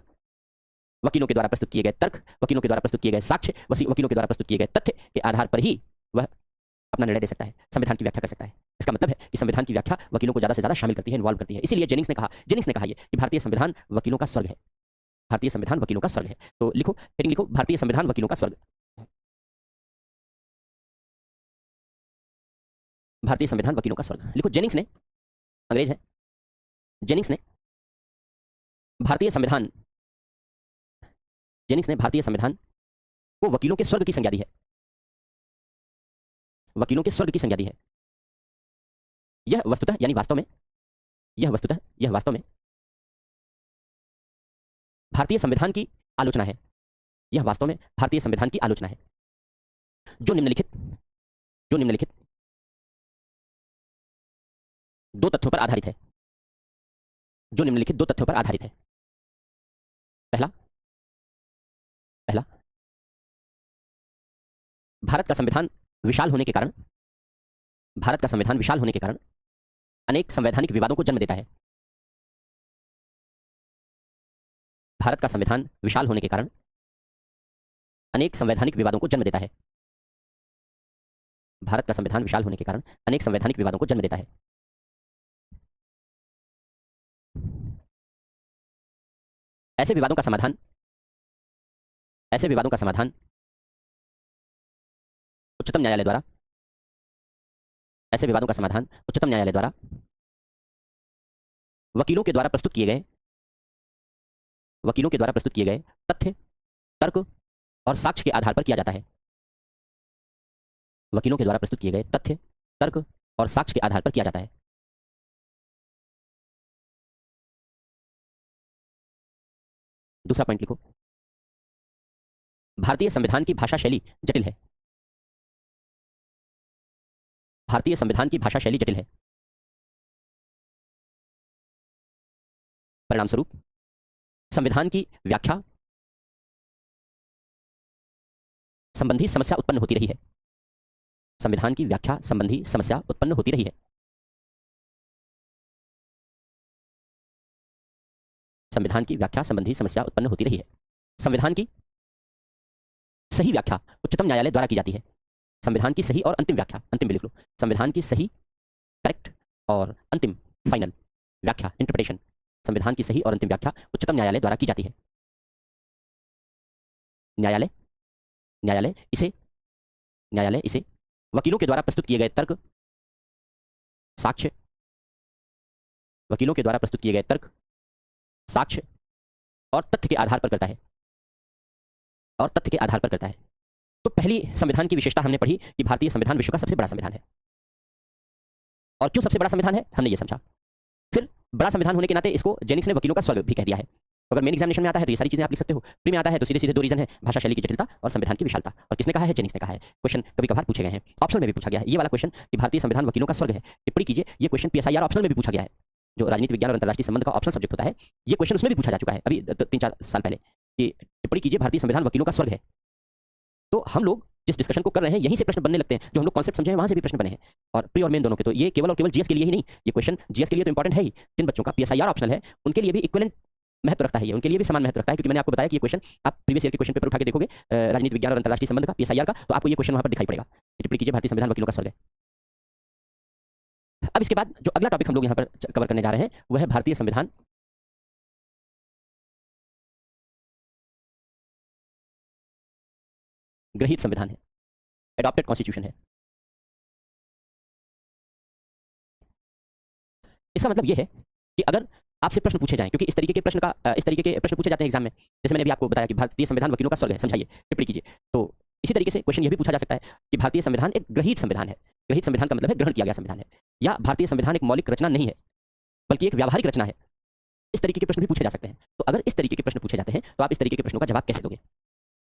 वकीलों के द्वारा प्रस्तुत किए गए तर्क, वकीलों के द्वारा प्रस्तुत किए गए साक्ष्य, वकीलों के द्वारा प्रस्तुत किए गए तथ्य के आधार पर ही वह अपना निर्णय दे सकता है, संविधान की व्याख्या कर सकता है। इसका मतलब है कि संविधान की व्याख्या वकीलों को ज्यादा से ज्यादा शामिल करती है, इन्वॉल्व करती है। इसीलिए जेनिंग्स ने कहा ये कि भारतीय संविधान वकीलों का स्वर्ग है। भारतीय संविधान वकीलों का स्वर्ग है। तो लिखो, हेडिंग लिखो, भारतीय संविधान वकीलों का स्वर्ग। भारतीय संविधान वकीलों का स्वर्ग लिखो। जेनिंग्स ने, अंग्रेज है, जेनिंग्स ने भारतीय संविधान, जेनिंग्स ने भारतीय संविधान को वकीलों के स्वर्ग की संज्ञा दी है। वकीलों के स्वर्ग की संज्ञा दी है। यह वस्तुतः, यानी वास्तव में, यह वास्तव में भारतीय संविधान की आलोचना है। यह वास्तव में भारतीय संविधान की आलोचना है, जो निम्नलिखित दो तथ्यों पर आधारित है। जो निम्नलिखित दो तथ्यों पर आधारित है। पहला, भारत का संविधान विशाल होने के कारण, भारत का संविधान विशाल होने के कारण अनेक संवैधानिक विवादों को जन्म देता है। भारत का संविधान विशाल होने के कारण अनेक संवैधानिक विवादों को जन्म देता है। भारत का संविधान विशाल होने के कारण अनेक संवैधानिक विवादों को जन्म देता है। ऐसे विवादों का समाधान, ऐसे विवादों का समाधान उच्चतम न्यायालय द्वारा, ऐसे विवादों का समाधान उच्चतम न्यायालय द्वारा वकीलों के द्वारा प्रस्तुत किए गए, वकीलों के द्वारा प्रस्तुत किए गए तथ्य, तर्क और साक्ष्य के आधार पर किया जाता है। वकीलों के द्वारा प्रस्तुत किए गए तथ्य, तर्क और साक्ष्य के आधार पर किया जाता है। दूसरा पॉइंट लिखो, भारतीय संविधान की भाषा शैली जटिल है। भारतीय संविधान की भाषा शैली जटिल है। परिणाम स्वरूप संविधान की व्याख्या संबंधी समस्या उत्पन्न होती रही है। संविधान की व्याख्या संबंधी समस्या उत्पन्न होती रही है। संविधान की व्याख्या संबंधी समस्या उत्पन्न होती रही है। संविधान की सही व्याख्या उच्चतम न्यायालय द्वारा की जाती है। संविधान की सही और अंतिम व्याख्या, अंतिम भी लिख लो, संविधान की सही, करेक्ट और अंतिम, फाइनल व्याख्या, इंटरप्रिटेशन, संविधान की सही और अंतिम व्याख्या उच्चतम न्यायालय द्वारा की जाती है। न्यायालय न्यायालय इसे न्यायालय इसे वकीलों के द्वारा प्रस्तुत किए गए तर्क, साक्ष्य, वकीलों के द्वारा प्रस्तुत किए गए तर्क, साक्ष्य और तथ्य के आधार पर करता है, और तथ्य के आधार पर करता है। तो पहली संविधान की विशेषता हमने पढ़ी कि भारतीय संविधान विश्व का सबसे बड़ा संविधान है। और क्यों सबसे बड़ा संविधान है हमने ये समझा। फिर बड़ा संविधान होने के नाते इसको जेनिक्स ने वकीलों का स्वर्ग भी कह दिया है। तो अगर मेन एग्जामिनेशन में आता है तो ये सारी चीजें आप लिख सकते हो, प्री में आता है तो सीधे सीधे दो रीजन है, भाषा शैली की जटिलता और संविधान की विशालता। और किसने कहा है? जेनिक्स ने कहा है। क्वेश्चन कभी कभार पूछे गए हैं, ऑप्शनल में भी पूछा गया है ये वाला क्वेश्चन कि भारतीय संविधान वकीलों का स्वर्ग है, टिप्पणी कीजिए। ये क्वेश्चन पीएसआईआर ऑप्शनल में भी पूछा गया है, जो राजनीति विज्ञान और अंतर्राष्ट्रीय संबंध का ऑप्शनल सब्जेक्ट होता है, ये क्वेश्चन उसमें भी पूछा जा चुका है अभी 3-4 साल पहले कि टिप्पणी कीजिए भारतीय संविधान वकीलों का स्वर्ग है। तो हम लोग जिस डिस्कशन को कर रहे हैं यहीं से प्रश्न बनने लगते हैं, जो हम लोग कॉन्सेप्ट समझे हैं वहां से भी प्रश्न बने हैं, और प्री और मेन दोनों के। तो ये केवल और केवल जीएस के लिए ही नहीं, ये क्वेश्चन जीएस के लिए तो इंपॉर्टेंट है ही, जिन बच्चों का पीएसआईआर ऑप्शनल है उनके लिए भी इक्विवेलेंट महत्व रखता है, ये उनके लिए भी समान महत्व रखता है। क्योंकि मैंने आपको बताया कि ये क्वेश्चन आप प्रीवियस ईयर के क्वेश्चन पेपर उठा के देखोगे राजनीति विज्ञान और अंतर्राष्ट्रीय संबंध का, पीएसआईआर का, तो आपको ये क्वेश्चन वहां पर दिखाई पड़ेगा। टिप्पणी कीजिए भारतीय संविधान वकीलों का स्वर्ग है। अब इसके बाद जो अगला टॉपिक हम लोग यहाँ पर कवर करने जा रहे हैं वह है भारतीय संविधान ग्रहित संविधान है, एडॉप्टेड कॉन्स्टिट्यूशन है। इसका मतलब यह है कि अगर आपसे प्रश्न पूछे जाएं, क्योंकि इस तरीके के प्रश्न पूछे जाते हैं एग्जाम में, जैसे मैंने अभी आपको बताया कि भारतीय संविधान वकीलों का स्वर्ग है, समझाइए, टिप्पणी कीजिए। तो इसी तरीके से क्वेश्चन यह भी पूछा जा सकता है कि भारतीय संविधान एक ग्रहित संविधान है। ग्रहित संविधान का मतलब है ग्रहण किया गया संविधान है, या भारतीय संविधान एक मौलिक रचना नहीं है बल्कि एक व्यावहारिक रचना है। इस तरीके के प्रश्न भी पूछे जा सकते हैं। तो अगर इस तरीके के प्रश्न पूछे जाते हैं तो आप इस तरीके के प्रश्नों का जवाब कैसे दोगे?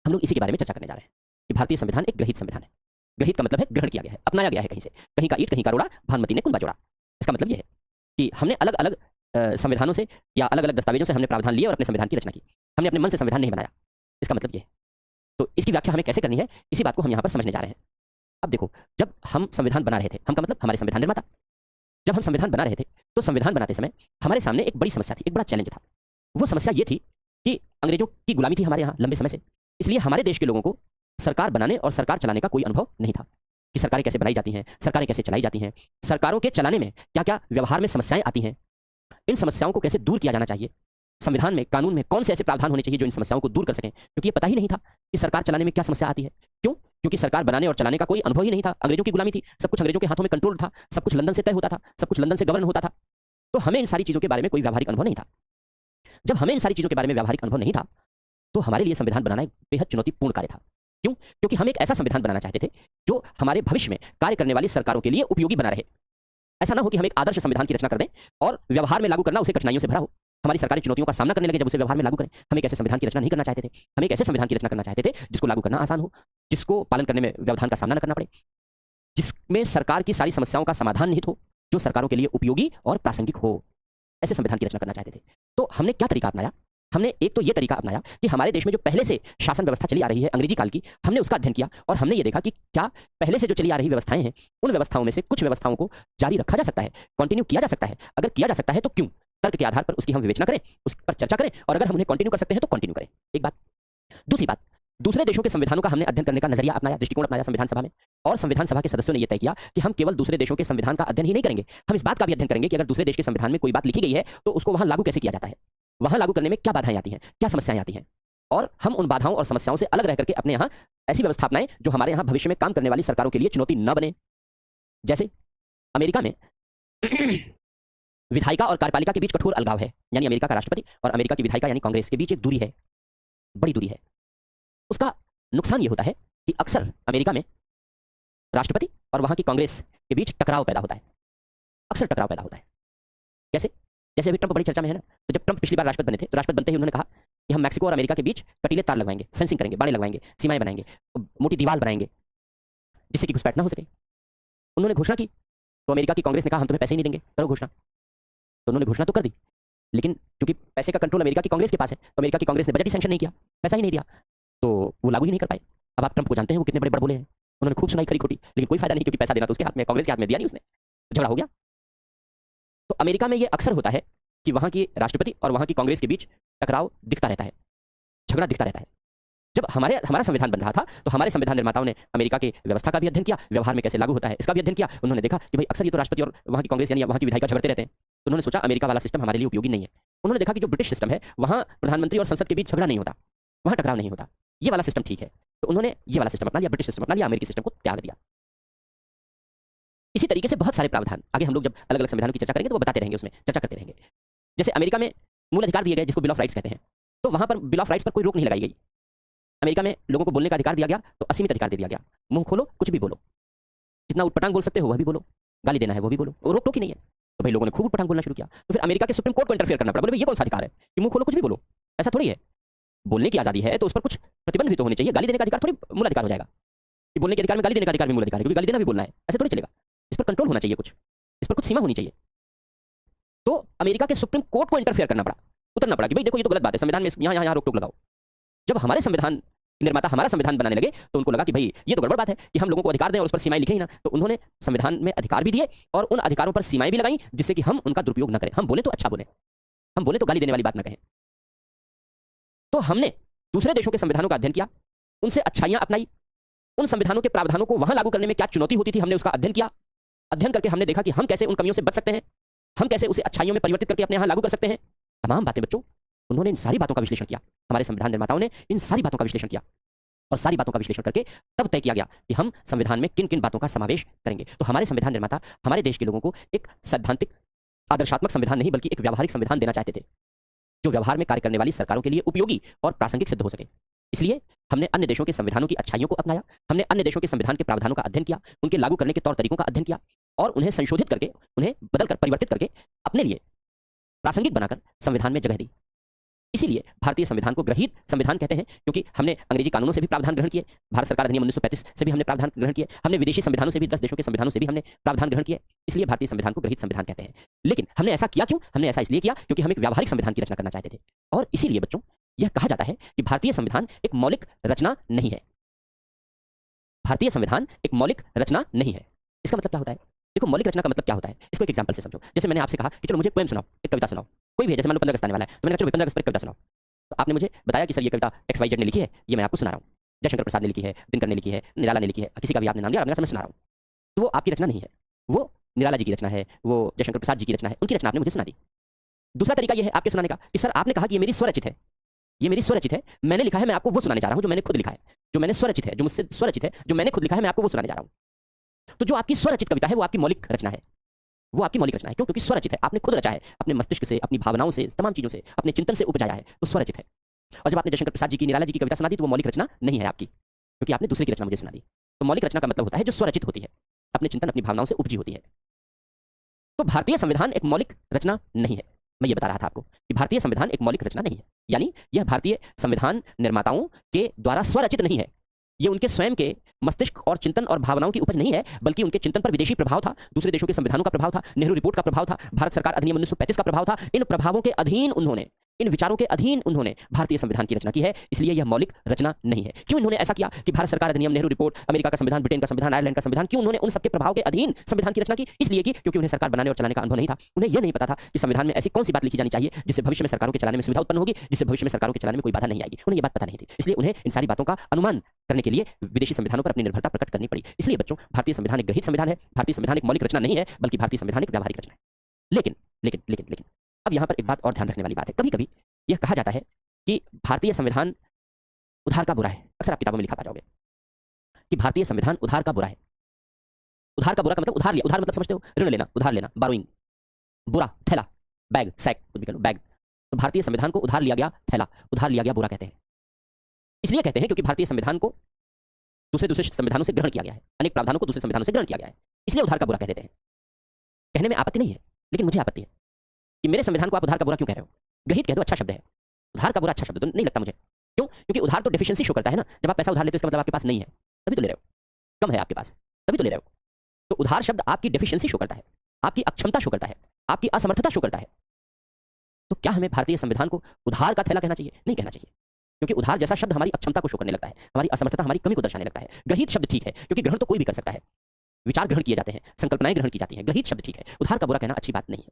हम लोग इसी के बारे में चर्चा करने जा रहे हैं कि भारतीय संविधान एक ग्रहित संविधान है। ग्रहित का मतलब है ग्रहण किया गया है, अपनाया गया है कहीं से, कहीं का ईंट कहीं का रोड़ा, भानुमति ने कुंभा जोड़ा। इसका मतलब यह है कि हमने अलग अलग संविधानों से या अलग अलग दस्तावेजों से हमने प्रावधान लिए और अपने संविधान की रचना की, हमने अपने मन से संविधान नहीं बनाया। इसका मतलब यह है। तो इसकी व्याख्या हमें कैसे करनी है इसी बात को हम यहाँ पर समझने जा रहे हैं। अब देखो, जब हम संविधान बना रहे थे, हम का मतलब हमारे संविधान निर्माता, जब हम संविधान बना रहे थे तो संविधान बनाते समय हमारे सामने एक बड़ी समस्या थी, एक बड़ा चैलेंज था। वो समस्या ये थी कि अंग्रेजों की गुलामी थी हमारे यहाँ लंबे समय से, इसलिए हमारे देश के लोगों को सरकार बनाने और सरकार चलाने का कोई अनुभव नहीं था कि सरकारें कैसे बनाई जाती हैं, सरकारें कैसे चलाई जाती हैं, सरकारों के चलाने में क्या क्या व्यवहार में समस्याएं आती हैं, इन समस्याओं को कैसे दूर किया जाना चाहिए, संविधान में, कानून में कौन से ऐसे प्रावधान होने चाहिए जो इन समस्याओं को दूर कर सकें, क्योंकि ये पता ही नहीं था कि सरकार चलाने में क्या समस्या आती है। क्यों? क्योंकि सरकार बनाने और चलाने का कोई अनुभव ही नहीं था, अंग्रेजों की गुलामी थी, सब कुछ अंग्रेजों के हाथों में कंट्रोल था, सब कुछ लंदन से तय होता था, सब कुछ लंदन से गवर्न होता था। तो हमें इन सारी चीजों के बारे में कोई व्यावहारिक अनुभव नहीं था। जब हमें इन सारी चीजों के बारे में व्यावहारिक अनुभव नहीं था तो हमारे लिए संविधान बनाना एक बेहद चुनौतीपूर्ण कार्य था। क्यों? क्योंकि हम एक ऐसा संविधान बनाना चाहते थे जो हमारे भविष्य में कार्य करने वाली सरकारों के लिए उपयोगी बना रहे। ऐसा ना हो कि हम एक आदर्श संविधान की रचना कर दें और व्यवहार में लागू करना उसे कठिनाइयों से भरा हो, हमारी सरकारी चुनौतियों का सामना करने लगे जब उसे व्यवहार में लागू करें। हम एक ऐसे संविधान की रचना नहीं करना चाहते थे। हम एक ऐसे संविधान की रचना करना चाहते थे जिसको लागू करना आसान हो, जिसको पालन करने में व्यवधान का सामना न करना पड़े, जिसमें सरकार की सारी समस्याओं का समाधान निहित हो, जो सरकारों के लिए उपयोगी और प्रासंगिक हो। ऐसे संविधान की रचना करना चाहते थे। तो हमने क्या तरीका अपनाया? हमने एक तो ये तरीका अपनाया कि हमारे देश में जो पहले से शासन व्यवस्था चली आ रही है अंग्रेजी काल की, हमने उसका अध्ययन किया और हमने ये देखा कि क्या पहले से जो चली आ रही व्यवस्थाएं हैं उन व्यवस्थाओं में से कुछ व्यवस्थाओं को जारी रखा जा सकता है, कंटिन्यू किया जा सकता है। अगर किया जा सकता है तो क्यों? तर्क के आधार पर उसकी हम विवेचना करें, उस पर चर्चा करें, और अगर हम उन्हें कंटिन्यू कर सकते हैं तो कंटिन्यू करें। एक बात। दूसरी बात, दूसरे देशों के संविधानों का हमने अध्ययन करने का नजरिया अपनाया, दृष्टिकोण अपनाया संविधान सभा में, और संविधान सभा के सदस्यों ने यह तय किया कि हम केवल दूसरे देशों के संविधान का अध्ययन ही नहीं करेंगे, हम इस बात का भी अध्ययन करेंगे कि अगर दूसरे देश के संविधान में कोई बात लिखी गई है तो उसको वहां लागू कैसे किया जाता है, वहां लागू करने में क्या बाधाएं आती हैं, क्या समस्याएं आती हैं, और हम उन बाधाओं और समस्याओं से अलग रह करके अपने यहाँ ऐसी व्यवस्था अपनाएं जो हमारे यहाँ भविष्य में काम करने वाली सरकारों के लिए चुनौती न बने। जैसे अमेरिका में विधायिका और कार्यपालिका के बीच कठोर अलगाव है, यानी अमेरिका का राष्ट्रपति और अमेरिका की विधायिका यानी कांग्रेस के बीच एक दूरी है, बड़ी दूरी है। उसका नुकसान यह होता है कि अक्सर अमेरिका में राष्ट्रपति और वहां की कांग्रेस के बीच टकराव पैदा होता है, अक्सर टकराव पैदा होता है। कैसे? जैसे अभी ट्रंप बड़ी चर्चा में है ना, तो जब ट्रंप पिछली बार राष्ट्रपति बने थे तो राष्ट्रपति बनते ही उन्होंने कहा कि हम मैक्सिको और अमेरिका के बीच कटीले तार लगवाएंगे, फेंसिंग करेंगे, बाड़े लगवाएंगे, सीमाएं बनाएंगे, मोटी दीवार बनाएंगे जिससे कि घुसपैठ ना हो सके। उन्होंने घोषणा की तो अमेरिका की कांग्रेस ने कहा हम तुम्हें पैसे ही नहीं देंगे, करो घोषणा। तो उन्होंने घोषणा तो कर दी, लेकिन क्योंकि पैसे का कंट्रोल अमेरिका की कांग्रेस के पास है तो अमेरिका की कांग्रेस ने बजट ही सैंक्शन नहीं किया, पैसा ही नहीं दिया, तो वो लागू ही नहीं कर पाए। अब आप ट्रंप को जानते हैं वो कितने बड़े बड़ बोले हैं, उन्होंने खूब सुनाई खरी खोटी, लेकिन कोई फायदा नहीं, क्योंकि पैसा देना तो उसके हाथ में, कांग्रेस के हाथ में दिया नहीं उसने, झगड़ा हो गया। तो अमेरिका में ये अक्सर होता है कि वहां की राष्ट्रपति और वहां की कांग्रेस के बीच टकराव दिखता रहता है, झगड़ा दिखता रहता है। जब हमारा संविधान बन रहा था तो हमारे संविधान निर्माताओं ने अमेरिका के व्यवस्था का भी अध्ययन किया, व्यवहार में कैसे लागू होता है इसका भी अध्ययन किया। उन्होंने देखा कि भाई अक्सर ये तो राष्ट्रपति और वहाँ की कांग्रेस यानी वहाँ की विधायिका झगड़ते रहते हैं, तो उन्होंने सोचा अमेरिका वाला सिस्टम हमारे लिए उपयोगी नहीं है। उन्होंने देखा कि जो ब्रिटिश सिस्टम है वहाँ प्रधानमंत्री और संसद के बीच झगड़ा नहीं होता, वहाँ टकराव नहीं होता, ये वाला सिस्टम ठीक है। तो उन्होंने ये वाला सिस्टम अपना लिया, ब्रिटिश सिस्टम अपना लिया, अमेरिकी सिस्टम को त्याग दिया। इसी तरीके से बहुत सारे प्रावधान आगे हम लोग जब अलग अलग संविधानों की चर्चा करेंगे तो वो बताते रहेंगे, उसमें चर्चा करते रहेंगे। जैसे अमेरिका में मूल अधिकार दिए गए जिसको बिल ऑफ राइट्स कहते हैं, तो वहां पर बिल ऑफ राइट्स पर कोई रोक नहीं लगाई गई। अमेरिका में लोगों को बोलने का अधिकार दिया गया तो असीमित अधिकार दे दिया गया, मुंह खोलो कुछ भी बोलो, जितना उटपटांग बोल सकते हो वह भी बोलो, गाली देना है वो भी बोलो, रोक टोक ही नहीं है। तो भाई लोगों ने खूब उटपटांग बोलना शुरू किया, तो फिर अमेरिका के सुप्रीम कोर्ट को इंटरफेयर करना पड़ा। बोले ये कौन सा अधिकार है कि मुंह खोलो कुछ भी बोलो, ऐसा थोड़ी है। बोलने की आजादी है तो उस पर कुछ प्रतिबंध भी तो होने चाहिए। गाली देने का अधिकार थोड़ी मूल अधिकार हो जाएगा कि बोलने के अधिकार में गाली देने का अधिकार भी मूल अधिकार है, क्योंकि गाली देना भी बोलना है, ऐसे थोड़ी चलेगा। इस पर कंट्रोल होना चाहिए, कुछ इस पर कुछ सीमा होनी चाहिए। तो अमेरिका के सुप्रीम कोर्ट को इंटरफेयर करना पड़ा, उतरना पड़ा कि भाई देखो ये तो गलत बात है, संविधान में यहाँ यहाँ रोक टोक लगाओ। जब हमारे संविधान निर्माता हमारा संविधान बनाने लगे तो उनको लगा कि भाई ये तो गड़बड़ बात है कि हम लोगों को अधिकार दें और उस पर सीमाएं लिखें ही ना। तो उन्होंने संविधान में अधिकार भी दिए और उन अधिकारों पर सीमाएं भी लगाई जिससे कि हम उनका दुरुपयोग न करें। हम बोले तो अच्छा बोले, हम बोले तो गाली देने वाली बात ना कहें। तो हमने दूसरे देशों के संविधानों का अध्ययन किया, उनसे अच्छाइयां अपनाई, उन संविधानों के प्रावधानों को वहां लागू करने में क्या चुनौती होती थी हमने उसका अध्ययन किया। अध्ययन करके हमने देखा कि हम कैसे उन कमियों से बच सकते हैं, हम कैसे उसे अच्छाइयों में परिवर्तित करके अपने यहां लागू कर सकते हैं। तमाम बातें बच्चों, उन्होंने इन सारी बातों का विश्लेषण किया, हमारे संविधान निर्माताओं ने इन सारी बातों का विश्लेषण किया और सारी बातों का विश्लेषण करके तब तय किया गया कि हम संविधान में किन किन बातों का समावेश करेंगे। तो हमारे संविधान निर्माता हमारे देश के लोगों को एक सैद्धांतिक आदर्शात्मक संविधान नहीं बल्कि एक व्यावहारिक संविधान देना चाहते थे, जो व्यवहार में कार्य करने वाली सरकारों के लिए उपयोगी और प्रासंगिक सिद्ध हो सके। इसलिए हमने अन्य देशों के संविधानों की अच्छाइयों को अपनाया, हमने अन्य देशों के संविधान के प्रावधानों का अध्ययन किया, उनके लागू करने के तौर तरीकों का अध्ययन किया और उन्हें संशोधित करके, उन्हें बदलकर, परिवर्तित करके अपने लिए प्रासंगिक बनाकर संविधान में जगह दी। इसीलिए भारतीय संविधान को ग्रहीत संविधान कहते हैं, क्योंकि हमने अंग्रेजी कानूनों से भी प्रावधान ग्रहण किए, भारत सरकार अधिनियम 1935 से भी हमने प्रावधान ग्रहण किए, हमने विदेशी संविधानों से भी 10 देशों के संविधानों से भी हमने प्रावधान ग्रहण किए। इसलिए भारतीय संविधान को ग्रहीत संविधान कहते हैं। लेकिन हमने ऐसा किया क्यों? हमने ऐसा इसलिए किया क्योंकि हम एक व्यावहारिक संविधान की रचना करना चाहते थे। और इसीलिए बच्चों यह कहा जाता है कि भारतीय संविधान एक मौलिक रचना नहीं है। भारतीय संविधान एक मौलिक रचना नहीं है। इसका मतलब क्या होता है? देखो, मौलिक रचना का मतलब क्या होता है इसको एक एग्जांपल से समझो। जैसे मैंने आपसे कहा कि चलो मुझे पोएम सुनाओ, एक कविता सुनाओ, कोई भी है, जैसे मान लो 15 अगस्त आने वाला है तो मैंने कहा चलो 15 अगस्त पर एक कविता सुनाओ। तो आपने मुझे बताया कि सर ये कविता XYZ ने लिखी है, ये मैं आपको सुना रहा हूँ, जयशंकर प्रसाद ने लिखी है, दिनकर ने लिखी है, निराला ने लिखी है, किसी का भी आपने नाम लिया और मैं सुना रहा हूँ। तो वो आपकी रचना नहीं है, वो निराला जी की रचना है, वो जयशंकर प्रसाद जी की रचना है, उनकी रचना आपने मुझे सुना दी। दूसरा तरीका यह है आपके सुनाने का कि सर आपने कहा कि ये मेरी स्वरचित है, ये मेरी स्वरचित है, मैंने लिखा है, मैं आपको वो सुनाने जा रहा हूँ जो मैंने खुद लिखा है, जो मैंने स्वरचित है, जो मुझसे स्वरचित है, जो मैंने खुद लिखा है, मैं आपको वो सुनाने जा रहा हूँ। तो जो आपकी स्वरचित कविता है वो आपकी मौलिक रचना है, वो आपकी मौलिक रचना है। क्यों? क्योंकि स्वरचित है, आपने खुद रचा है, अपने मस्तिष्क से, अपनी भावनाओं से, तमाम चीजों से, अपने चिंतन से उपजाया है, तो स्वरचित है। और जब आपने जयशंकर प्रसाद जी की, निराला जी की कविता सुना दी तो वो मौलिक रचना नहीं है आपकी, क्योंकि आपने दूसरे की रचना मुझे सुना दी। तो मौलिक रचना का मतलब होता है जो स्वरचित होती है, अपने चिंतन, अपनी भावनाओं से उपजी होती है। तो भारतीय संविधान एक मौलिक रचना नहीं है। मैं ये बता रहा था आपको कि भारतीय संविधान एक मौलिक रचना नहीं है, यानी यह भारतीय संविधान निर्माताओं के द्वारा स्वरचित नहीं है। ये उनके स्वयं के मस्तिष्क और चिंतन और भावनाओं की उपज नहीं है, बल्कि उनके चिंतन पर विदेशी प्रभाव था, दूसरे देशों के संविधानों का प्रभाव था, नेहरू रिपोर्ट का प्रभाव था, भारत सरकार अधिनियम 1935 का प्रभाव था। इन प्रभावों के अधीन उन्होंने, इन विचारों के अधीन उन्होंने भारतीय संविधान की रचना की है। इसलिए यह मौलिक रचना नहीं है। क्यों इन्होंने ऐसा किया कि भारत सरकार अधिनियम, नेहरू रिपोर्ट, अमेरिका का संविधान, ब्रिटेन का संविधान, आयरलैंड का संविधान, क्यों उन्होंने उन सबके प्रभाव के अधीन संविधान की रचना की? इसलिए कि क्योंकि उन्हें सरकार बनाने और चलाने का अनुभव नहीं था। उन्हें यह नहीं पता था कि संविधान में ऐसी कौन सी बात लिखी जानी चाहिए जिससे भविष्य में सरकारों के चलाने में सुविधा उत्पन्न होगी, जिससे भविष्य में सरकारों के चलाने में कोई बाधा नहीं आएगी। उन्हें यह बात पता नहीं थी, इसलिए उन्हें इन सारी बातों का अनुमान करने के लिए विदेशी संविधानों पर अपनी निर्भरता प्रकट करनी पड़ी। इसलिए बच्चों, भारतीय संविधान एक ग्रहीत संविधान है, भारतीय संविधान एक मौलिक रचना नहीं है, बल्कि भारतीय संविधान एक व्यावहारिक रचना है। लेकिन लेकिन लेकिन लेकिन अब यहाँ पर एक बात और ध्यान रखने वाली बात है। कभी कभी यह कहा जाता है कि भारतीय संविधान उधार का बुरा है। अक्सर आप किताबों में लिखा पा जाओगे कि भारतीय संविधान उधार का बुरा है। उधार का बुरा का मतलब उधार लिया, उधार मतलब समझते हो, ऋण लेना, उधार लेना, बारोइंग। बुरा, थैला, बैग, सैक, कुछ भी कह लो, बैग। तो भारतीय संविधान को उधार लिया गया थैला, उधार लिया गया बुरा कहते हैं। इसलिए कहते हैं क्योंकि भारतीय संविधान को दूसरे संविधानों से ग्रहण किया गया है, अनेक प्रावधानों को दूसरे संविधानों से ग्रहण किया गया है, इसलिए उधार का बुरा कह देते हैं। कहने में आपत्ति नहीं है, लेकिन मुझे आपत्ति है कि मेरे संविधान को आप उधार का बुरा क्यों कह रहे हो? ग्रहित कह दो, अच्छा शब्द है। उधार का बुरा अच्छा शब्द तो नहीं लगता मुझे। क्यों? क्योंकि उधार तो डेफिशिएंसी शो करता है ना। जब आप पैसा उधार लेते हो इसका मतलब आपके पास नहीं है, तभी तो ले रहे हो, कम है आपके पास, तभी तो ले रहे हो। तो उधार शब्द आपकी डेफिशिएंसी शो करता है, आपकी अक्षमता शो करता है, आपकी असमर्थता शो करता है। तो क्या हमें भारतीय संविधान को उधार का थैला कहना चाहिए? नहीं कहना चाहिए, क्योंकि उधार जैसा शब्द हमारी अक्षमता को शो करने लगता है, हमारी असमर्थता, हमारी कमी को दर्शाने लगता है। ग्रहित शब्द ठीक है, क्योंकि ग्रहण तो कोई भी कर सकता है, विचार ग्रहण किए जाते हैं, संकल्पनाएं ग्रहण की जाती हैं। ग्रहित शब्द ठीक है, उधार का बुरा कहना अच्छी बात नहीं है।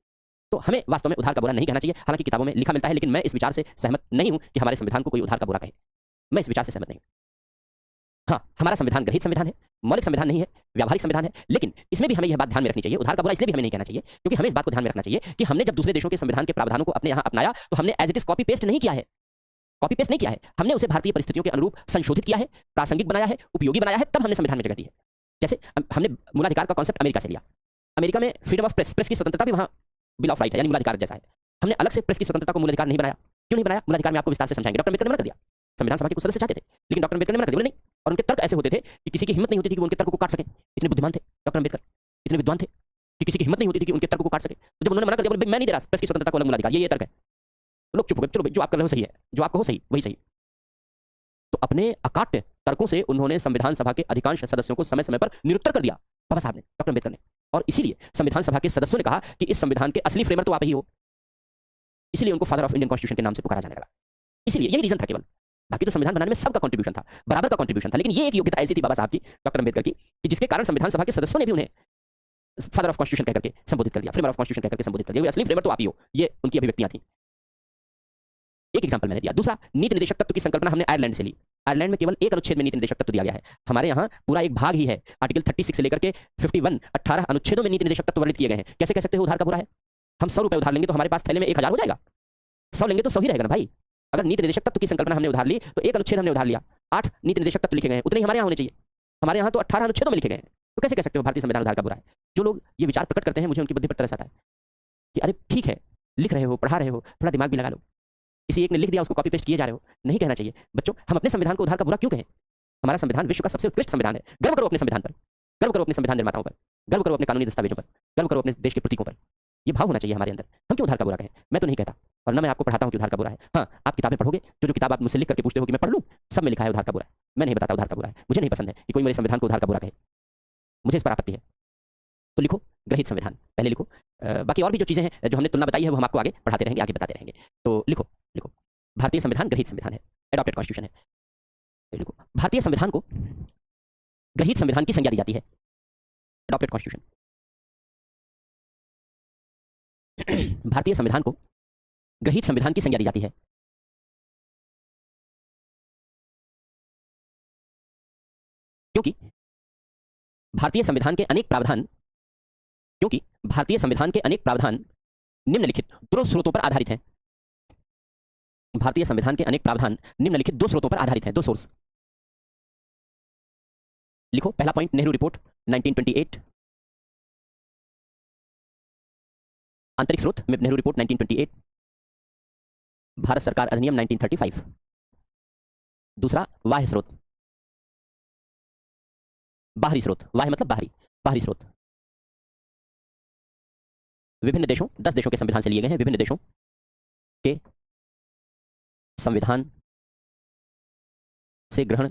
तो हमें वास्तव में उधार का बुरा नहीं कहना चाहिए। हालांकि किताबों में लिखा मिलता है, लेकिन मैं इस विचार से सहमत नहीं हूं कि हमारे संविधान को कोई उधार का बुरा कहे। मैं इस विचार से सहमत नहीं हूं। हाँ, हमारा संविधान ग्रहित संविधान है, मौलिक संविधान नहीं है, व्यावहारिक संविधान है, लेकिन इसमें भी हमें यह बात ध्यान में रखनी चाहिए, उधार का बुरा इसलिए भी हमें नहीं कहना चाहिए क्योंकि हमें इस बात को ध्यान में रखना चाहिए कि हमने जब दूसरे देशों के संविधान के प्रावधानों को अपने यहाँ अपनाया तो हमने as it is copy paste नहीं किया है। कॉपी पेस्ट नहीं किया है, हमने उसे भारतीय परिस्थितियों के अनुरूप संशोधित किया है, प्रासंगिक बनाया है, उपयोगी बनाया है, तब हमने संविधान में जगह दी है। जैसे हमने मूलाधिकार का कॉन्सेप्ट अमेरिका से लिया। अमेरिका में फ्रीडम ऑफ प्रेस, प्रेस की स्वतंत्रता भी वहां बिल ऑफ राइट है, यानी मूलाधिकार जैसा है। हमने अलग से प्रेस की स्वतंत्रता को मूलाधिकार नहीं बनाया। क्यों नहीं बनाया? मूलाधिकार में आपको विस्तार से समझाएंगे। डॉक्टर अम्बेडकर ने मना कर दिया। संविधान सभा के कुछ सदस्य चाहते थे, लेकिन डॉक्टर अम्बेडकर ने मना कर दिया, बोले नहीं। और उनके तर्क ऐसे होते थे कि किसी की हिम्मत नहीं होती थी कि उनके तर्क को काट सके। इतने बुद्धिमान थे डॉक्टर अम्बेडकर, इतने विद्वान थे कि किसी की हिम्मत नहीं होती थी कि उनके तर्क को काट सके। तो जब उन्होंने मना कर दिया, बोले मैं नहीं दे रहा प्रेस की स्वतंत्रता को, अलग मूलाधिकार, ये तर्क है, तो लोग चुप हो गए। चलो जो आप कर रहे हो सही है, जो आप कहो सही वही सही। तो अपने अकाट्य तर्कों से उन्होंने संविधान सभा के अधिकांश सदस्यों को समय समय पर निरुत्तर कर दिया, बाबा साहब ने, डॉक्टर अम्बेडकर ने। और इसीलिए संविधान सभा के सदस्यों ने कहा कि इस संविधान के असली फ्रेमर तो आप ही हो, इसलिए उनको फादर ऑफ इंडियन कॉन्स्टिट्यूशन के नाम से पुकारा जाने लगा। इसलिए यही रीजन था केवल, बाकी तो संविधान बनाने में सबका कंट्रीब्यूशन था, बराबर का कंट्रीब्यूशन था। लेकिन ये एक योग्यता ऐसी थी बाबा साहब की, डॉक्टर अम्बेडकर की, कि जिसके कारण संविधान सभा के सदस्यों ने भी उन्हें फादर ऑफ कॉन्स्टिट्यूशन कहकर के संबोधित कर दिया, फ्रेमर ऑफ कॉन्स्टिट्यूशन कहकर के संबोधित कर दिया। असली फ्रेमर तो आप ही हो, ये उनकी अभिव्यक्तियां थी। एक एग्जांपल मैंने दिया। दूसरा, नीति निर्देशक तत्व की संकल्पना हमने आयरलैंड से ली। आयरलैंड में केवल एक अनुच्छेद में नीति निर्देशक तत्व दिया गया है, हमारे यहाँ पूरा एक भाग ही है। आर्टिकल 36 से लेकर के 51 18 अनुच्छेदों में नीति निर्देशक तत्व वर्णित किए गए हैं। कैसे कह सकते हो उधार का बुरा है? हम 100 रुपए उधार लेंगे तो हमारे पास थैले में 1000 हो जाएगा? 100 लेंगे तो 100 ही रहेगा ना भाई। अगर नीति निर्देशक तत्व की संकल्पना हमने उधार ली तो एक अनुच्छेद हमने उधार लिया, 8 नीति निर्देशक तत्व लिखे गए हैं, उतने ही हमारे यहाँ होने चाहिए। हमारे यहाँ तो 18 अनुच्छेदों में लिखे गए हैं। तो कैसे कह सकते हो भारतीय संविधान उधार का बुरा है? जो लोग ये विचार प्रकट करते हैं, मुझे उनकी बुद्धि पर तरस आता है कि अरे ठीक है, लिख रहे हो, पढ़ा रहे हो, थोड़ा दिमाग भी लगा लो। किसी एक ने लिख दिया, उसको कॉपी पेस्ट किए जा रहे हो। नहीं कहना चाहिए बच्चों। हम अपने संविधान को उधार का बुरा क्यों कहें? हमारा संविधान विश्व का सबसे उत्कृष्ट संविधान है। गर्व करो अपने संविधान पर, गर्व करो अपने संविधान निर्माताओं पर, गर्व करो अपने कानूनी दस्तावेजों पर, गर्व करो अपने देश के प्रतीकों पर। ये भाव होना चाहिए हमारे अंदर। हम क्यों उधार का बुरा कहें? मैं तो नहीं कहता, और ना मैं आपको पढ़ाता हूँ कि उधार का बुरा है। हाँ, आप किताबें पढ़ोगे, जो किताब आप मुझसे लिख करके पूछते हो कि मैं पढ़ लूँ, सब में लिखा है उधार का बुरा है। मैं नहीं बताता उधार का बुरा है। मुझे नहीं पसंद है कि कोई मेरे संविधान को उधार का बुरा कहे, मुझे इस पर आपत्ति है। तो लिखो ग्रहित संविधान, पहले लिखो। बाकी और भी जो चीज़ें हैं जो हमने तुलना बताई है वो हम आपको आगे पढ़ाते रहेंगे, आगे बताते रहेंगे। तो लिखो लिखो, भारतीय संविधान ग्रहित संविधान है, एडॉप्टेड कॉन्स्टिट्यूशन है। लिखो, भारतीय संविधान को ग्रहित संविधान की संज्ञा दी जाती है, एडॉप्टेड कॉन्स्टिट्यूशन। भारतीय संविधान को ग्रहित संविधान की संज्ञा दी जाती है क्योंकि भारतीय संविधान के अनेक प्रावधान निम्नलिखित दो स्रोतों पर आधारित हैं। भारतीय संविधान के अनेक प्रावधान निम्नलिखित दो स्रोतों पर आधारित हैं, दो सोर्स। लिखो पहला पॉइंट, नेहरू रिपोर्ट 1928, आंतरिक स्रोत में नेहरू रिपोर्ट 1928, भारत सरकार अधिनियम 1935। दूसरा, बाह्य स्रोत, बाहरी स्रोत, बाह्य मतलब बाहरी, बाहरी स्रोत विभिन्न देशों, 10 देशों के संविधान से लिए गए हैं। विभिन्न देशों के संविधान से ग्रहण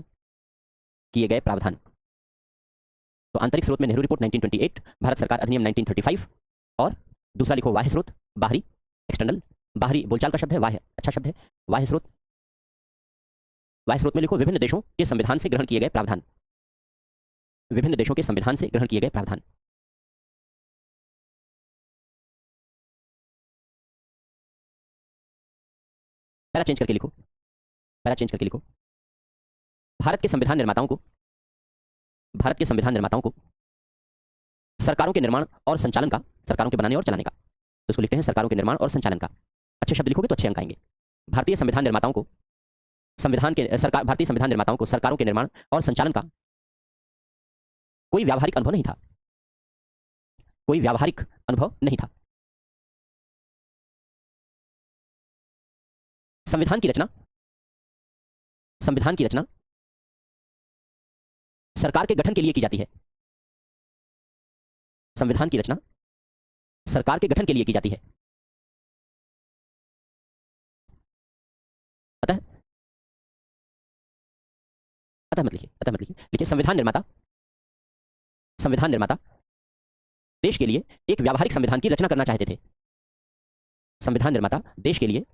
किए गए प्रावधान। तो आंतरिक स्रोत में नेहरू रिपोर्ट 1928, भारत सरकार अधिनियम 1935, और दूसरा लिखो बाह्य स्रोत, बाहरी, एक्सटर्नल। बाहरी बोलचाल का शब्द है, बाह्य अच्छा शब्द है, बाह्य स्रोत। बाह्य स्रोत में लिखो विभिन्न देशों के संविधान से ग्रहण किए गए प्रावधान, विभिन्न देशों के संविधान से ग्रहण किए गए प्रावधान। पैरा चेंज करके लिखो, पैरा चेंज करके लिखो, भारत के संविधान निर्माताओं को सरकारों के निर्माण और संचालन का, सरकारों के बनाने और चलाने का, तो इसको लिखते हैं सरकारों के निर्माण और संचालन का। अच्छे शब्द लिखोगे तो अच्छे अंक आएंगे। भारतीय संविधान निर्माताओं को भारतीय संविधान निर्माताओं को सरकारों के निर्माण और संचालन का कोई व्यावहारिक अनुभव नहीं था, कोई व्यावहारिक अनुभव नहीं था। संविधान की रचना सरकार के गठन के लिए की जाती है। संविधान की रचना सरकार के गठन के लिए की जाती है। अतः मत लिखिए, लिखिए संविधान निर्माता देश के लिए एक व्यावहारिक संविधान की रचना करना चाहते थे। संविधान निर्माता देश के लिए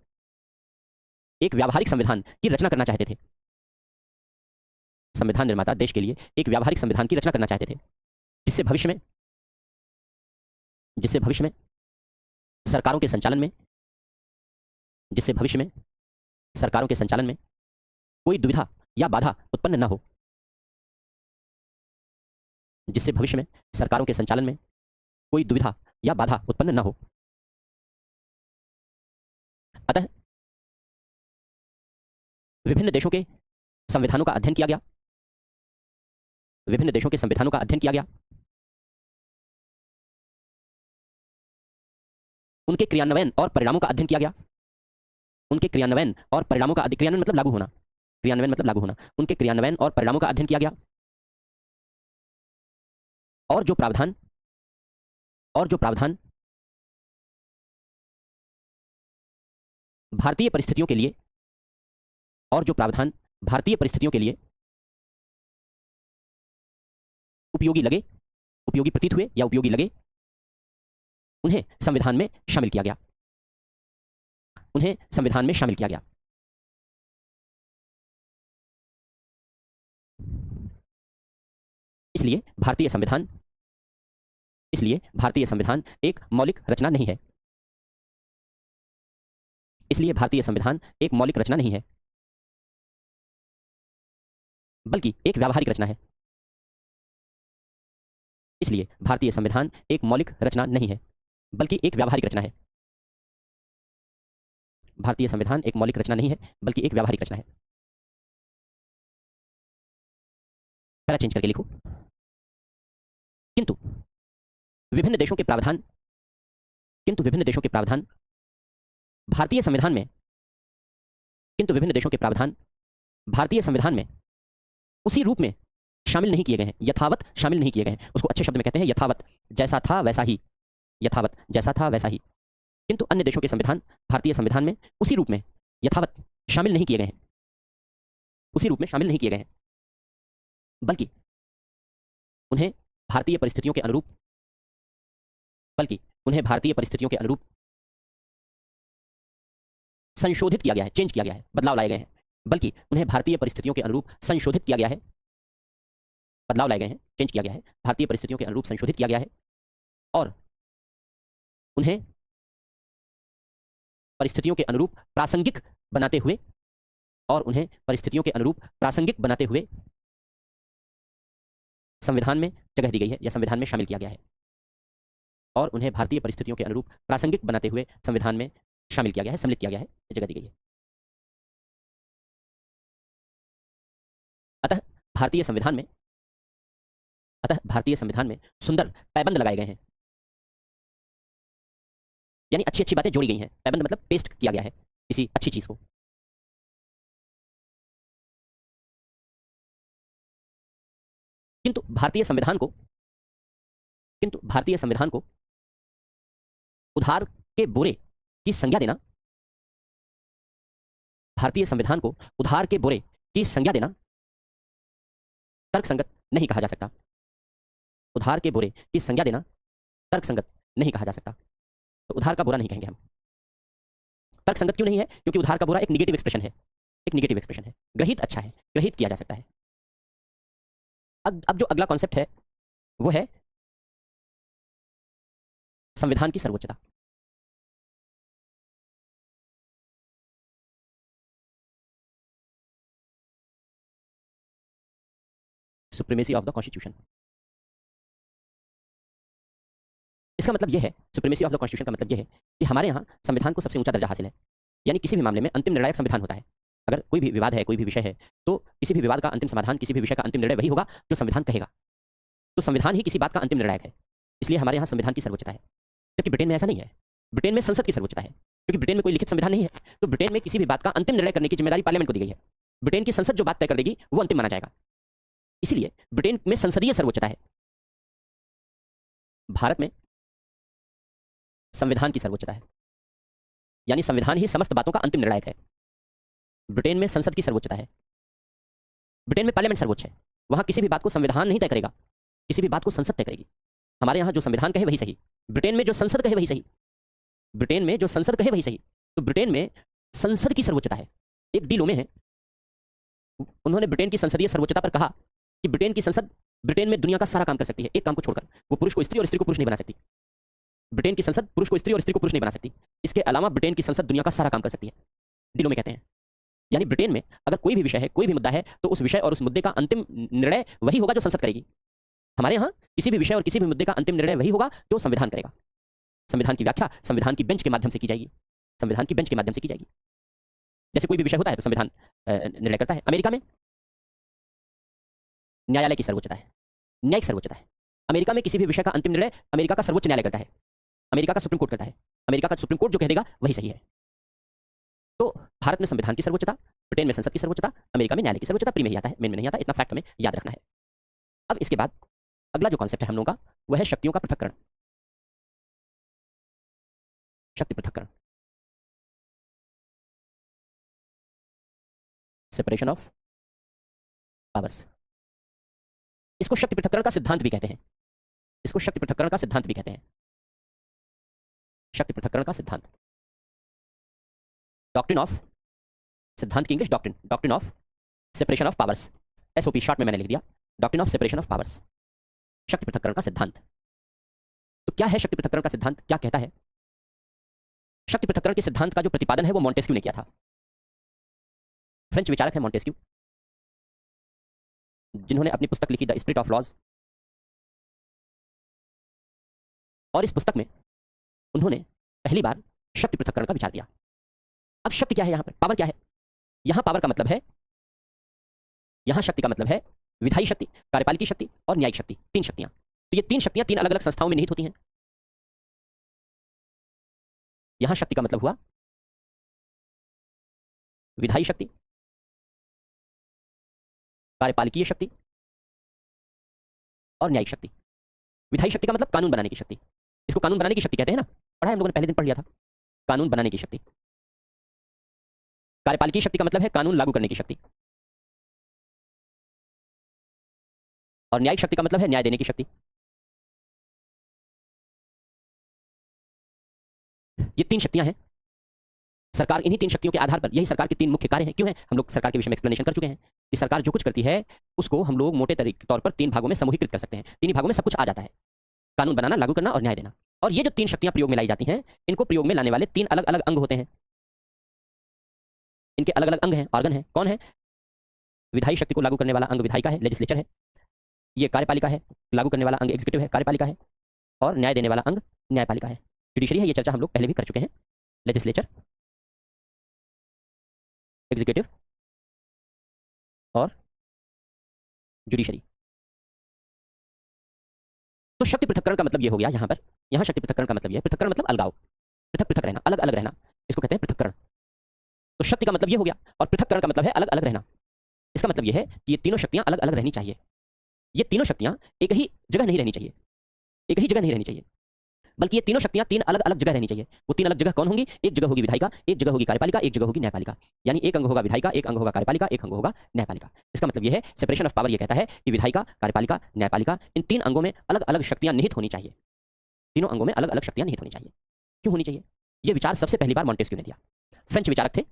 एक व्यावहारिक संविधान की रचना करना चाहते थे। संविधान निर्माता देश के लिए एक व्यावहारिक संविधान की रचना करना चाहते थे, जिससे भविष्य में सरकारों के संचालन में कोई दुविधा या बाधा उत्पन्न न हो, जिससे भविष्य में सरकारों के संचालन में कोई दुविधा या बाधा उत्पन्न न हो। अतः विभिन्न देशों के संविधानों का अध्ययन किया गया, विभिन्न देशों के संविधानों का अध्ययन किया गया, उनके क्रियान्वयन और परिणामों का अध्ययन किया गया, उनके क्रियान्वयन और परिणामों का क्रियान्वयन मतलब लागू होना, क्रियान्वयन मतलब लागू होना, उनके क्रियान्वयन और परिणामों का अध्ययन किया गया, और जो प्रावधान भारतीय परिस्थितियों के लिए उपयोगी लगे, उपयोगी प्रतीत हुए या उपयोगी लगे, उन्हें संविधान में शामिल किया गया, उन्हें संविधान में शामिल किया गया। इसलिए भारतीय संविधान एक मौलिक रचना नहीं है, इसलिए भारतीय संविधान एक मौलिक रचना नहीं है, बल्कि एक व्यावहारिक रचना है। इसलिए भारतीय संविधान एक मौलिक रचना नहीं है, बल्कि एक व्यावहारिक रचना है। भारतीय संविधान एक मौलिक रचना नहीं है, बल्कि एक व्यावहारिक रचना है। पहला चेंज करके लिखो। किंतु विभिन्न देशों के प्रावधान भारतीय संविधान में उसी रूप में शामिल नहीं किए गए हैं, यथावत शामिल नहीं किए गए हैं। उसको अच्छे शब्द में कहते हैं यथावत, जैसा था वैसा ही, यथावत जैसा था वैसा ही। किंतु अन्य देशों के संविधान भारतीय संविधान में उसी रूप में यथावत शामिल नहीं किए गए हैं, उसी रूप में शामिल नहीं किए गए हैं, बल्कि उन्हें भारतीय परिस्थितियों के अनुरूप संशोधित किया गया है, चेंज किया गया है, बदलाव लाए गए हैं। बल्कि उन्हें भारतीय परिस्थितियों के अनुरूप संशोधित किया गया है, बदलाव लाए गए हैं, चेंज किया गया है, भारतीय परिस्थितियों के अनुरूप संशोधित किया गया है, और उन्हें परिस्थितियों के अनुरूप प्रासंगिक बनाते हुए संविधान में जगह दी गई है या संविधान में शामिल किया गया है, और उन्हें भारतीय परिस्थितियों के अनुरूप प्रासंगिक बनाते हुए संविधान में शामिल किया गया है, सम्मिलित किया गया है, जगह दी गई है। अतः भारतीय संविधान में सुंदर पैबंद लगाए गए हैं, यानी अच्छी अच्छी बातें जोड़ी गई हैं। पैबंद मतलब पेस्ट किया गया है किसी अच्छी चीज को। किंतु भारतीय संविधान को उधार के बोरे की संज्ञा देना, भारतीय संविधान को उधार के बोरे की संज्ञा देना तर्कसंगत नहीं कहा जा सकता। उधार के बोरे की संज्ञा देना तर्कसंगत नहीं कहा जा सकता। तो उधार का बोरा नहीं कहेंगे हम। तर्कसंगत क्यों नहीं है? क्योंकि उधार का बोरा एक निगेटिव एक्सप्रेशन है, एक निगेटिव एक्सप्रेशन है। ग्रहित अच्छा है, ग्रहित किया जा सकता है। अब जो अगला कॉन्सेप्ट है वो है संविधान की सर्वोच्चता। Supremacy of the constitution. इसका मतलब यह है, सुप्रीमेसी ऑफ द कॉन्स्टिट्यूशन का मतलब यह है कि हमारे यहाँ संविधान को सबसे ऊंचा दर्जा हासिल है। यानी किसी भी मामले में अंतिम निर्णायक संविधान होता है। अगर कोई भी विवाद है, कोई भी विषय है, तो किसी भी विवाद का अंतिम समाधान, किसी भी विषय का अंतिम निर्णय वही होगा जो संविधान कहेगा। तो संविधान ही किसी बात का अंतिम निर्णायक है। इसलिए हमारे यहाँ संविधान की सर्वोच्चता है। जबकि ब्रिटेन में ऐसा नहीं है। ब्रिटेन में संसद की सर्वोच्चता है, क्योंकि ब्रिटेन में कोई लिखित संविधान नहीं है। तो ब्रिटेन में किसी भी बात का अंतिम निर्णय करने की जिम्मेदारी पार्लियामेंट को दी गई है। ब्रिटेन की संसद जो बात तय कर देगी वो अंतिम माना जाएगा। इसलिए ब्रिटेन में संसदीय सर्वोच्चता है। भारत में संविधान की सर्वोच्चता है, यानी संविधान ही समस्त बातों का अंतिम निर्णायक है। ब्रिटेन में संसद की सर्वोच्चता है। ब्रिटेन में पार्लियामेंट सर्वोच्च है। वहां किसी भी बात को संविधान नहीं तय करेगा, किसी भी बात को संसद तय करेगी। हमारे यहां जो संविधान कहे वही सही, ब्रिटेन में जो संसद कहे वही सही। ब्रिटेन में जो संसद कहे वही सही। तो ब्रिटेन में संसद की सर्वोच्चता है। एक डी लोमे है, उन्होंने ब्रिटेन की संसदीय सर्वोच्चता पर कहा कि ब्रिटेन की संसद ब्रिटेन में दुनिया का सारा काम कर सकती है, एक काम को छोड़कर। वो पुरुष को स्त्री और स्त्री को पुरुष नहीं बना सकती। ब्रिटेन की संसद पुरुष को स्त्री और स्त्री को पुरुष नहीं बना सकती। इसके अलावा ब्रिटेन की संसद दुनिया का सारा काम कर सकती है, डी लोमे कहते हैं। यानी ब्रिटेन में अगर कोई भी विषय है, कोई भी मुद्दा है, तो उस विषय और उस मुद्दे का अंतिम निर्णय वही होगा जो संसद करेगी। हमारे यहाँ किसी भी विषय और किसी भी मुद्दे का अंतिम निर्णय वही होगा जो संविधान करेगा। संविधान की व्याख्या संविधान की बेंच के माध्यम से की जाएगी, संविधान की बेंच के माध्यम से की जाएगी। जैसे कोई भी विषय होता है तो संविधान निर्णय करता है। अमेरिका में न्यायालय की सर्वोच्चता है, न्यायिक सर्वोच्चता है। अमेरिका में किसी भी विषय का अंतिम निर्णय अमेरिका का सर्वोच्च न्यायालय करता है, अमेरिका का सुप्रीम कोर्ट करता है। अमेरिका का सुप्रीम कोर्ट जो कह देगा वही सही है। तो भारत में संविधान की सर्वोच्चता, ब्रिटेन में संसद की सर्वोच्चता, अमेरिका में न्यायालय की सर्वोच्चता। प्री में ही आता है, मेन में नहीं आता। इतना फैक्ट हमें याद रखना है। अब इसके बाद अगला जो कॉन्सेप्ट है हम लोगों का वह है शक्तियों का पृथक्करण, शक्ति पृथक्करण, सेपरेशन ऑफ पावर्स। इसको शक्ति पृथक्करण का सिद्धांत भी कहते हैं, इसको शक्ति पृथक्करण का सिद्धांत भी कहते हैं, शक्ति पृथक्करण का सिद्धांत। डॉक्ट्रिन ऑफ, सिद्धांत की English doctrine, doctrine of separation of powers, SOP short में मैंने लिख दिया, doctrine of separation of powers, शक्ति पृथक्करण का सिद्धांत। तो क्या है शक्ति पृथक्करण का सिद्धांत, क्या कहता है? शक्ति पृथक्करण के सिद्धांत का जो प्रतिपादन है वो मॉन्टेस्क्यू ने किया था। फ्रेंच विचारक है मॉन्टेस्क्यू, जिन्होंने अपनी पुस्तक लिखी द स्पिरिट ऑफ लॉज, और इस पुस्तक में उन्होंने पहली बार शक्ति पृथक्करण का विचार दिया। अब शक्ति क्या है, यहां पर पावर क्या है? यहां पावर का मतलब है, यहां शक्ति का मतलब है विधायी शक्ति, कार्यपालिकी शक्ति और न्यायिक शक्ति, तीन शक्तियां। तो ये तीन शक्तियां तीन अलग अलग संस्थाओं में निहित होती हैं। यहां शक्ति का मतलब हुआ विधायी शक्ति, कार्यपालिकीय शक्ति और न्यायिक शक्ति। विधायी शक्ति का मतलब कानून बनाने की शक्ति, इसको कानून बनाने की शक्ति कहते हैं ना, पढ़ा है हम लोगों ने, पहले दिन पढ़ लिया था, कानून बनाने की शक्ति। कार्यपालिकीय शक्ति का मतलब है कानून लागू करने की शक्ति, और न्यायिक शक्ति का मतलब है न्याय देने की शक्ति। ये तीन शक्तियां हैं। सरकार इन्हीं तीन शक्तियों के आधार पर, यही सरकार के तीन मुख्य कार्य हैं। क्यों हैं? हम लोग सरकार के विषय में एक्सप्लेनेशन कर चुके हैं कि सरकार जो कुछ करती है उसको हम लोग मोटे तौर पर तीन भागों में समूहीकृत कर सकते हैं। तीन भागों में सब कुछ आ जाता है, कानून बनाना, लागू करना और न्याय देना। और ये जो तीन शक्तियां प्रयोग में लाई जाती हैं, इनको प्रयोग में लाने वाले तीन अलग अलग अंग होते हैं। इनके अलग अलग अंग हैं, ऑर्गन हैं। कौन है? विधायी शक्ति को लागू करने वाला अंग विधायिका है, लेजिस्लेचर है। ये कार्यपालिका है, लागू करने वाला अंग एग्जीक्यूटिव है, कार्यपालिका है। और न्याय देने वाला अंग न्यायपालिका है, जुडिशरी है। ये चर्चा हम लोग पहले भी कर चुके हैं, लेजिस्लेचर, एग्जीक्यूटिव और जुडिशरी। तो शक्ति पृथक्करण का मतलब ये हो गया यहां पर, यहां शक्ति पृथक्करण का मतलब ये है, पृथक्करण मतलब अलगाव, पृथक पृथक रहना, अलग अलग रहना, इसको कहते हैं पृथक्करण। तो शक्ति का मतलब ये हो गया, और पृथक्करण का मतलब है अलग अलग रहना। इसका मतलब ये है कि ये तीनों शक्तियां अलग अलग रहनी चाहिए। ये तीनों शक्तियां एक ही जगह नहीं रहनी चाहिए, एक ही जगह नहीं रहनी चाहिए, बल्कि ये तीनों शक्तियां तीन अलग अलग जगह रहनी चाहिए। वो तीन अलग जगह कौन होंगी? एक जगह होगी विधायिका, एक जगह होगी कार्यपालिका, एक जगह होगी न्यायपालिका। यानी एक अंग होगा विधायिका, एक अंग होगा कार्यपालिका, एक अंग होगा न्यायपालिका। इसका मतलब ये है, सेपरेशन ऑफ पावर ये कहता है कि विधायिका, कार्यपालिका, न्यायपालिका, इन तीन अंगों में अलग अलग शक्तियां निहित होनी चाहिए। तीनों अंगों में अलग अलग शक्तियां निहित होनी चाहिए। क्यों होनी चाहिए? ये विचार सबसे पहली बार मॉन्टेस्क्यू ने दिया। फ्रेंच विचारक थे,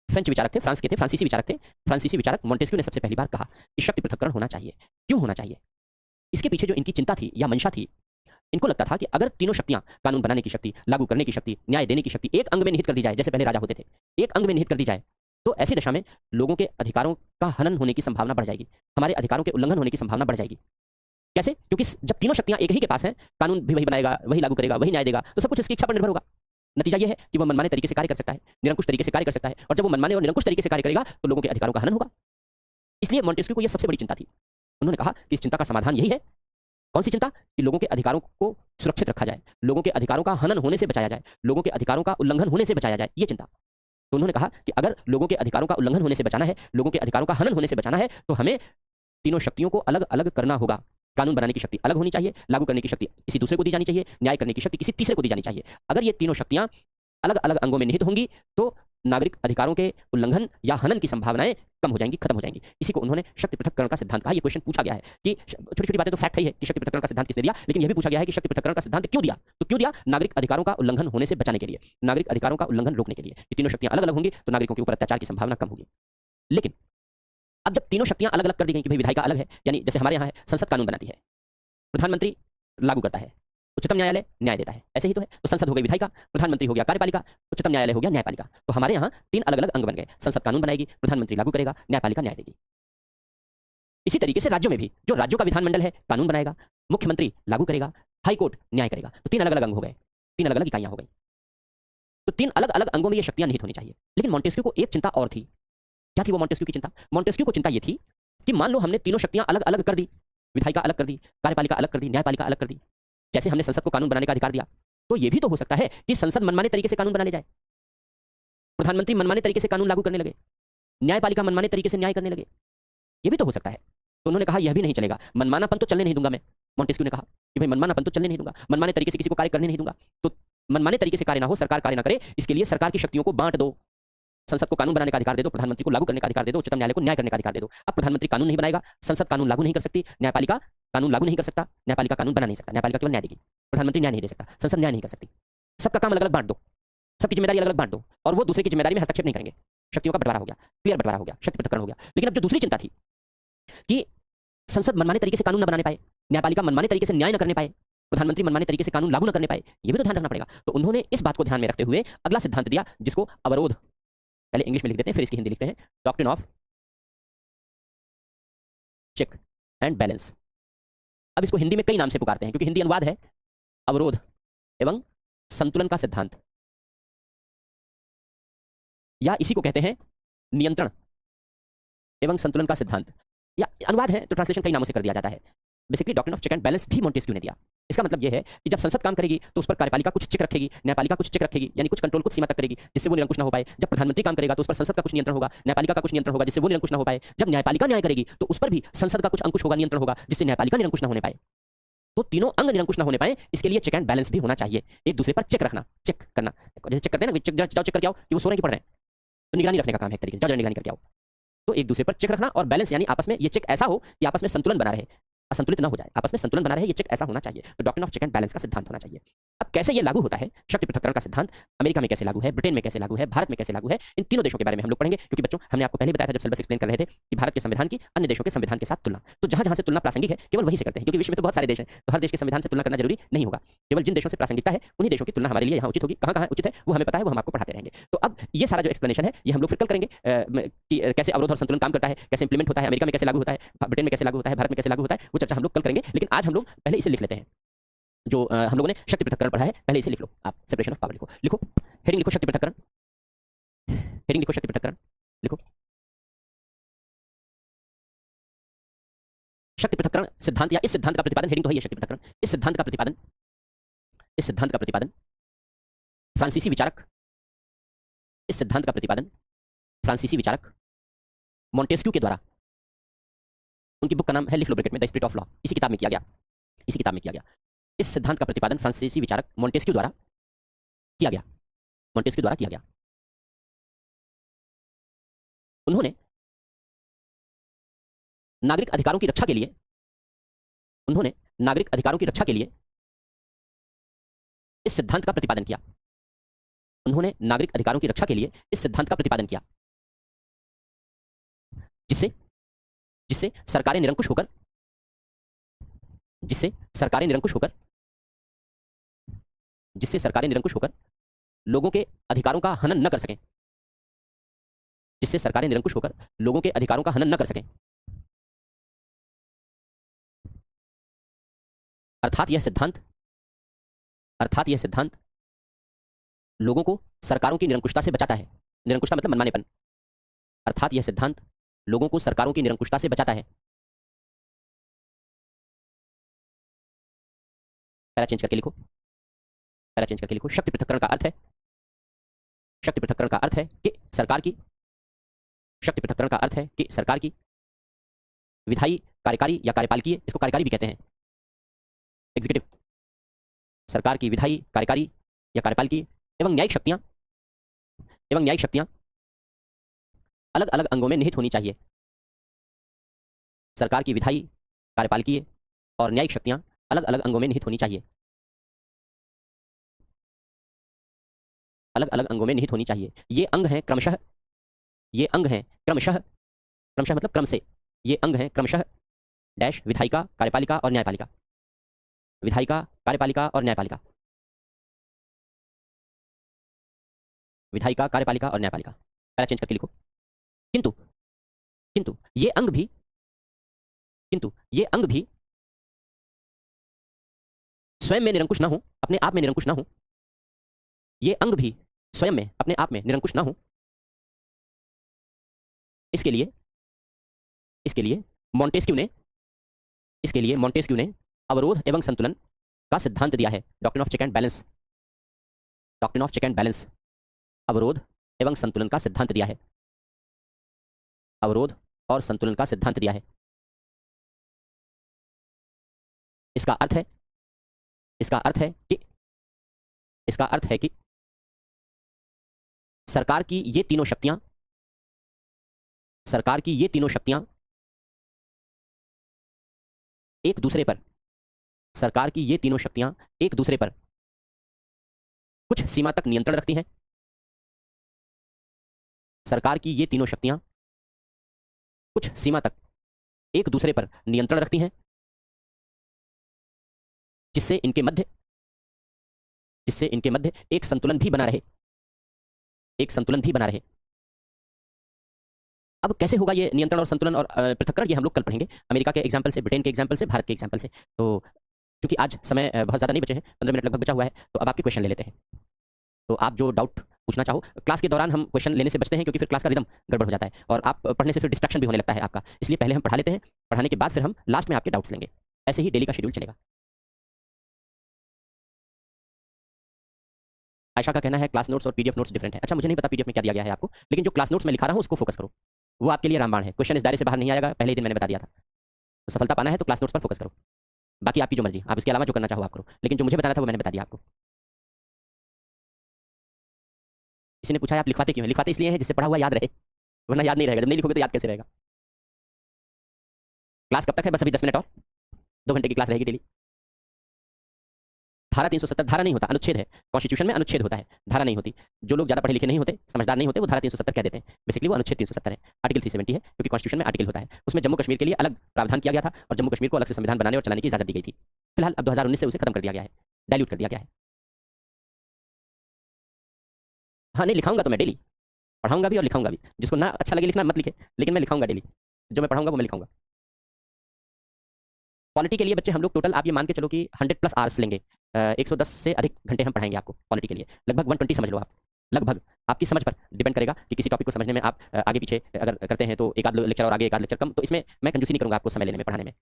फ्रेंच विचारक थे, फ्रांस के थे, फ्रांसीसी विचारक थे। फ्रांसीसी विचारक मॉन्टेस्क्यू ने सबसे पहली बार कहा कि शक्ति पृथक्करण होना चाहिए। क्यों होना चाहिए? इसके पीछे जो इनकी चिंता थी या मंशा थी, इनको लगता था कि अगर तीनों शक्तियां, कानून बनाने की शक्ति, लागू करने की शक्ति, न्याय देने की शक्ति, एक अंग में निहित कर दी जाए, जैसे पहले राजा होते थे, एक अंग में निहित कर दी जाए, तो ऐसी दशा में लोगों के अधिकारों का हनन होने की संभावना बढ़ जाएगी, हमारे अधिकारों के उल्लंघन होने की संभावना बढ़ जाएगी। कैसे? क्योंकि जब तीनों शक्तियां एक ही के पास हैं, कानून भी वही बनाएगा, वही लागू करेगा, वही न्याय देगा, तो सब कुछ उसकी इच्छा पर निर्भर होगा। नतीजा यह है कि वह मनमाने तरीके से कार्य कर सकता है, निरंकुश तरीके से कार्य कर सकता है, और जब वो मनमाने और निरंकुश तरीके से कार्य करेगा तो लोगों के अधिकारों का हनन होगा। इसलिए मॉन्टेस्क्यू को यह सबसे बड़ी चिंता थी। उन्होंने कहा कि इस चिंता का समाधान यही है। कौन सी चिंता? कि लोगों के अधिकारों को सुरक्षित रखा जाए, लोगों के अधिकारों का हनन होने से बचाया जाए, लोगों के अधिकारों का उल्लंघन होने से बचाया जाए, ये चिंता। तो उन्होंने कहा कि अगर लोगों के अधिकारों का उल्लंघन होने से बचाना है, लोगों के अधिकारों का हनन होने से बचाना है, तो हमें तीनों शक्तियों को अलग अलग करना होगा। कानून बनाने की शक्ति अलग होनी चाहिए, लागू करने की शक्ति किसी दूसरे को दी जानी चाहिए, न्याय करने की शक्ति किसी तीसरे को दी जानी चाहिए। अगर ये तीनों शक्तियां अलग अलग अंगों में निहित होंगी तो नागरिक अधिकारों के उल्लंघन या हनन की संभावनाएं कम हो जाएंगी, खत्म हो जाएंगी। इसी को उन्होंने शक्ति पृथक्करण का सिद्धांत कहा। ये क्वेश्चन पूछा गया है कि छोटी छोटी बातें तो फैक्ट ही है कि शक्ति पृथक्करण का सिद्धांत किसने दिया, लेकिन यह भी पूछा गया है कि शक्ति पृथक्करण का सिद्धांत क्यों दिया? तो क्यों दिया? नागरिक अधिकारों का उल्लंघन होने से बचाने के लिए, नागरिक अधिकारों का उल्लंघन रोकने के लिए। ये तीनों शक्तियां अलग अलग होंगी तो नागरिकों के ऊपर अत्याचार की संभावना कम होगी। लेकिन अब जब तीनों शक्तियां अलग अलग कर दी गई कि भाई विधायिका अलग है, यानी जैसे हमारे यहाँ है, संसद कानून बनाती है, प्रधानमंत्री लागू करता है, उच्चतम न्यायालय न्याय देता है, ऐसे ही तो है। तो संसद हो गई विधायिका, प्रधानमंत्री हो गया कार्यपालिका, उच्चतम न्यायालय हो गया न्यायपालिका। तो हमारे यहाँ 3 अलग अलग अंग बन गए। संसद कानून बनाएगी, प्रधानमंत्री लागू करेगा, न्यायपालिका न्याय देगी। इसी तरीके से राज्यों में भी जो राज्यों का विधानमंडल है कानून बनाएगा, मुख्यमंत्री लागू करेगा, हाई कोर्ट न्याय करेगा। तो 3 अलग अलग अंग हो गए, 3 अलग अलग इकाइयां हो गई। तो 3 अलग अलग अंगों में ये शक्तियां निहित होनी चाहिए। लेकिन मॉन्टेस्क्यू को एक चिंता और थी। क्या थी वो मॉन्टेस्क्यू की चिंता? मॉन्टेस्क्यू को चिंता ये थी कि मान लो हमने तीनों शक्तियां अलग अलग कर दी, विधायिका अलग कर दी, कार्यपालिका अलग कर दी, न्यायपालिका अलग कर दी, जैसे हमने संसद को कानून बनाने का अधिकार दिया, तो ये भी तो हो सकता है कि संसद मनमाने तरीके से कानून बनाने जाए, प्रधानमंत्री मनमाने तरीके से कानून लागू करने लगे, न्यायपालिका मनमाने तरीके से न्याय करने लगे। ये भी तो हो सकता है। तो उन्होंने कहा यह भी नहीं चलेगा, मनमानापन तो चलने नहीं दूंगा मैं। मॉन्टेस्क्यू ने कहा कि भाई मनमानापन तो चलने नहीं दूंगा, मनमाने तरीके से किसी को कार्य करने नहीं दूंगा। तो मनमाने तरीके से कार्य ना हो, सरकार कार्य ना करे, इसके लिए सरकार की शक्तियों को बांट दो। संसद को कानून बनाने का अधिकार दे दो, प्रधानमंत्री को लागू करने का अधिकार दे दो, उच्चतम न्यायालय को न्याय करने का अधिकार दे दो। अब प्रधानमंत्री कानून नहीं बनाएगा, संसद कानून लागू नहीं कर सकती, न्यायपालिका कानून लागू नहीं कर सकता, न्यायपालिका कानून बना नहीं सकता, न्यायपालिका केवल न्याय देगी, प्रधानमंत्री न्याय नहीं दे सकता, संसद न्याय नहीं कर सकती। सबका काम अलग अलग बांट दो, सबकी जिम्मेदारी अलग अलग बांट दो, और वो दूसरे की जिम्मेदारी में हस्तक्षेप नहीं करेंगे। शक्तियों का बंटवारा हो गया, क्लियर बंटवारा हो गया, शक्ति पृथक्करण हो गया। लेकिन अब जो दूसरी चिंता थी कि संसद मनमाने तरीके से कानून न बनाने पाए, न्यायपालिका मनमाने तरीके से न्याय न करने पाए, प्रधानमंत्री मनमाने तरीके से कानून लागू न करने पाए, ये भी तो ध्यान रखना पड़ेगा। तो उन्होंने इस बात को ध्यान में रखते हुए अगला सिद्धांत दिया, जिसको अवरोध, पहले इंग्लिश में लिख देते हैं फिर इसकी हिंदी लिखते हैं, doctrine of check and balance. अब इसको हिंदी में कई नाम से पुकारते हैं क्योंकि हिंदी अनुवाद है, अवरोध एवं संतुलन का सिद्धांत, या इसी को कहते हैं नियंत्रण एवं संतुलन का सिद्धांत। या अनुवाद है तो ट्रांसलेशन कई नामों से कर दिया जाता है। Basically doctrine of check and balance भी मॉन्टेस्क्यू ने दिया। इसका मतलब यह है कि जब संसद काम करेगी तो उस पर कार्यपालिका कुछ चेक रखेगी, न्यायपालिका कुछ चेक रखेगी, यानी कुछ कंट्रोल कुछ सीमा तक करेगी जिससे वो निरंकुश न हो पाए। जब प्रधानमंत्री काम करेगा तो उस पर संसद का कुछ नियंत्रण होगा, न्यायपालिका का कुछ नियंत्रण होगा जिससे वो निरंकुश न हो पाए। जब न्यायपालिका न्याय करेगी तो उस पर भी संसद का कुछ अंकुश होगा, नियंत्रण होगा, जिससे न्यायपालिका निरंकुश न होने पाए। तो तीनों अंग निरंकुश न होने पाए, इसके लिए चेक एंड बैलेंस भी होना चाहिए। एक दूसरे पर चेक रखना, चेक करना, जैसे चेक करते हैं ना, जाओ चेक करके आओ कि वो सो रहे हैं कि पढ़ रहे हैं, तो निगरानी रखने का काम है एक तरीके से, जाओ निगरानी करके आओ। तो एक दूसरे पर चेक रखना और बैलेंस, यानी आपस में ये चेक ऐसा हो कि आपस में संतुलन बना रहे, असंतुलित ना हो जाए, आपस में संतुलन बना रहे, ये चेक ऐसा होना चाहिए। तो doctrine of check and balance का सिद्धांत होना चाहिए। अब कैसे ये लागू होता है, शक्ति पृथक्करण का सिद्धांत अमेरिका में कैसे लागू है, ब्रिटेन में कैसे लागू है, भारत में कैसे लागू है, इन तीनों देशों के बारे में हम लोग पढ़ेंगे। क्योंकि बच्चों हमने आपको पहले बताया था जब सिलेबस एक्सप्लेन कर रहे थे कि भारत के संविधान की अन्य देशों के संविधान के साथ तुलना, तो जहां जहां से तुलना प्रासंगिक है केवल वहीं से करते हैं, क्योंकि विश्व में तो बहुत सारे देश हैं, तो हर देश के संविधान से तुलना करना जरूरी नहीं होगा। केवल जिन देशों से प्रासंगिकता है उन्हीं देशों की तुलना हमारे लिए यहाँ उचित होगी। कहाँ कहाँ उचित है वो हमें पता है, वो हम आपको पढ़ाते रहेंगे। तो अब ये सारा जो एक्सप्लेनेशन है ये हम लोग फिर कल करेंगे कि कैसे अवरोध और संतुलन काम करता है, कैसे इंप्लीमेंट होता है, अमेरिका में कैसे लागू होता है, ब्रिटेन में कैसे लागू होता है, भारत में कैसे लागू होता है, वो चर्चा हम लोग कल करेंगे। लेकिन आज हम लोग पहले इसे लिख लेते हैं, जो हम लोगों ने शक्ति पृथक्करण पढ़ा है, पहले इसे लिख लो आप, सेपरेशन ऑफ पावर लिखो, लिखो हेडिंग लिखो शक्ति पृथक्करण, हेडिंग लिखो शक्ति पृथक्करण, लिखो शक्ति पृथक्करण सिद्धांत, या इस सिद्धांत का प्रतिपादन, हेडिंग तो है ये शक्ति पृथक्करण, इस सिद्धांत का प्रतिपादन, इस सिद्धांत का प्रतिपादन फ्रांसीसी विचारक, इस सिद्धांत का प्रतिपादन फ्रांसीसी विचारक मॉन्टेस्क्यू के द्वारा, उनकी बुक का नाम है, लिख लो ब्रैकेट में, द स्पिरिट ऑफ लॉ, इसी किताब में किया गया, इसी किताब में किया गया। इस सिद्धांत का प्रतिपादन फ्रांसीसी विचारक मॉन्टेस्क्यू द्वारा किया गया, मॉन्टेस्क्यू द्वारा किया गया। उन्होंने नागरिक अधिकारों की रक्षा के लिए, उन्होंने नागरिक अधिकारों की रक्षा के लिए इस सिद्धांत का प्रतिपादन किया, उन्होंने नागरिक अधिकारों की रक्षा के लिए इस सिद्धांत का प्रतिपादन किया, जिससे जिससे सरकारें निरंकुश होकर, जिससे सरकारें निरंकुश होकर, जिससे सरकारें निरंकुश होकर लोगों के अधिकारों का हनन न कर सकें, जिससे सरकारें निरंकुश होकर लोगों के अधिकारों का हनन न कर सकें। अर्थात यह सिद्धांत, अर्थात यह सिद्धांत लोगों को सरकारों की निरंकुशता से बचाता है। निरंकुशता मतलब मनमानेपन। अर्थात यह सिद्धांत लोगों को सरकारों की निरंकुशता से बचाता है। पैरा चेंज करके लिखो, पैरा चेंज करके लिखो। शक्ति पृथक्करण का अर्थ है, शक्ति पृथक्करण का अर्थ है कि सरकार की, शक्ति पृथक्करण का अर्थ है कि सरकार की विधायी, कार्यकारी या कार्यपालिकीय, इसको कार्यकारी भी कहते हैं, एग्जीक्यूटिव, सरकार की विधायी, कार्यकारी या कार्यपालिकीय एवं न्यायिक शक्तियां, एवं न्यायिक शक्तियां अलग अलग अंगों में निहित होनी चाहिए। सरकार की विधायी, कार्यपालिकीय और न्यायिक शक्तियां अलग अलग अंगों में निहित होनी चाहिए, अलग अलग अंगों में निहित होनी चाहिए। ये अंग हैं क्रमशः, ये अंग हैं क्रमशः, क्रमशः मतलब क्रम से, ये अंग हैं क्रमशः डैश विधायिका, कार्यपालिका और न्यायपालिका। विधायिका, कार्यपालिका और न्यायपालिका। विधायिका, कार्यपालिका और न्यायपालिका, पहला चेंज करके लिखो। किंतु किंतु ये अंग भी किंतु ये अंग भी स्वयं में निरंकुश ना हो, अपने आप में निरंकुश ना हो। ये अंग भी स्वयं में अपने आप में निरंकुश ना हो। इसके लिए इसके लिए मॉन्टेस्क्यू ने इसके लिए मॉन्टेस्क्यू ने अवरोध एवं संतुलन का सिद्धांत दिया है, doctrine of check and balance. Doctrine of check and balance, अवरोध एवं संतुलन का सिद्धांत दिया है। अवरोध और संतुलन का सिद्धांत दिया है। इसका अर्थ है इसका अर्थ है कि इसका अर्थ है कि सरकार की ये तीनों शक्तियां एक दूसरे पर सरकार की ये तीनों शक्तियां एक दूसरे पर कुछ सीमा तक नियंत्रण रखती हैं। सरकार की ये तीनों शक्तियां कुछ सीमा तक एक दूसरे पर नियंत्रण रखती हैं, जिससे इनके मध्य एक संतुलन भी बना रहे। अब कैसे होगा ये नियंत्रण और संतुलन और पृथक्करण, ये हम लोग कल पढ़ेंगे, अमेरिका के एग्जाम्पल से, ब्रिटेन के एग्जाम्पल से, भारत के एग्जाम्पल से। तो क्योंकि आज समय बहुत ज़्यादा नहीं बचे हैं, 15 मिनट लगभग बचा हुआ है, तो अब आपके क्वेश्चन ले लेते हैं। तो आप जो डाउट पूछना चाहो, क्लास के दौरान हम क्वेश्चन लेने से बचते हैं क्योंकि फिर क्लास का रिदम गड़बड़ हो जाता है और आप पढ़ने से फिर डिस्ट्रक्शन भी होने लगता है आपका। इसलिए पहले हम पढ़ा लेते हैं, पढ़ाने के बाद फिर हम लास्ट में आपके डाउट्स लेंगे। ऐसे ही डेली का शेड्यूल चलेगा। आयशा का कहना है क्लास नोट्स और पीडीएफ नोट्स डिफरेंट है। अच्छा, मुझे नहीं पता पीडीएफ में क्या दिया गया है आपको, लेकिन जो क्लास नोट्स में लिखा रहा हूँ उसको फोकस करो, वो आपके लिए रामबाण है। क्वेश्चन इस दायरे से बाहर नहीं आएगा, पहले ही दिन मैंने बता दिया था। तो सफलता पाना है तो क्लास नोट्स पर फोकस करो, बाकी आपकी जो मर्जी, आप इसके अलावा जो करना चाहो आप करो, लेकिन जो मुझे बताना था वो मैंने बता दिया आपको। किसी ने पूछा है आप लिखवाते क्यों हैं? लिखवाते इसलिए हैं जिससे पढ़ा हुआ याद रहे, वरना याद नहीं रहेगा। जब नहीं लिखोगे तो याद कैसे रहेगा? क्लास कब तक है? बस अभी 10 मिनट और, 2 घंटे की क्लास रहेगी डेली। धारा 370 धारा नहीं होता, अनुच्छेद है। कॉन्स्टिट्यूशन में अनुच्छेद होता है, धारा नहीं होती। जो लोग ज़्यादा पढ़े लिखे नहीं होते, समझदार नहीं होते, वो धारा 370 कह देते हैं। बेसिकली वो अनुच्छेद 370 है। आर्टिकल 370 है क्योंकि कॉन्स्टिट्यूशन में आर्टिकल होता है। उसमें जम्मू कश्मीर के लिए अलग प्रावधान किया गया था और जम्मू कश्मीर को अलग से संविधान बनाने और चलाने की इजाजत दी गई थी। फिलहाल अब 2019 से उसे खत्म कर दिया गया है, डाइल्यूट कर दिया गया है। हाँ, नहीं लिखाऊंगा तो मैं डेली पढ़ाऊंगा भी और लिखाऊंगा भी। जिसको ना अच्छा लगे लिखना मत लिखे, लेकिन मैं लिखाऊंगा डेली। जो मैं पढ़ाऊंगा वो मैं लिखाऊंगा। पॉलिटी के लिए बच्चे हम लोग टोटल आप ये मान के चलो कि 100+ आवर्स लेंगे। 110 से अधिक घंटे हम पढ़ाएंगे आपको पॉलिटी के लिए। लगभग 120 समझ लो आप। लगभग आपकी समझ पर डिपेंड करेगा कि किसी टॉपिक को समझने में आप आगे पीछे अगर करते हैं तो एक आध लेक्चर और आगे, एक आध लेक्चर कम। तो इसमें मैं कंजूसी नहीं करूंगा आपको समय लेने में, पढ़ाने में।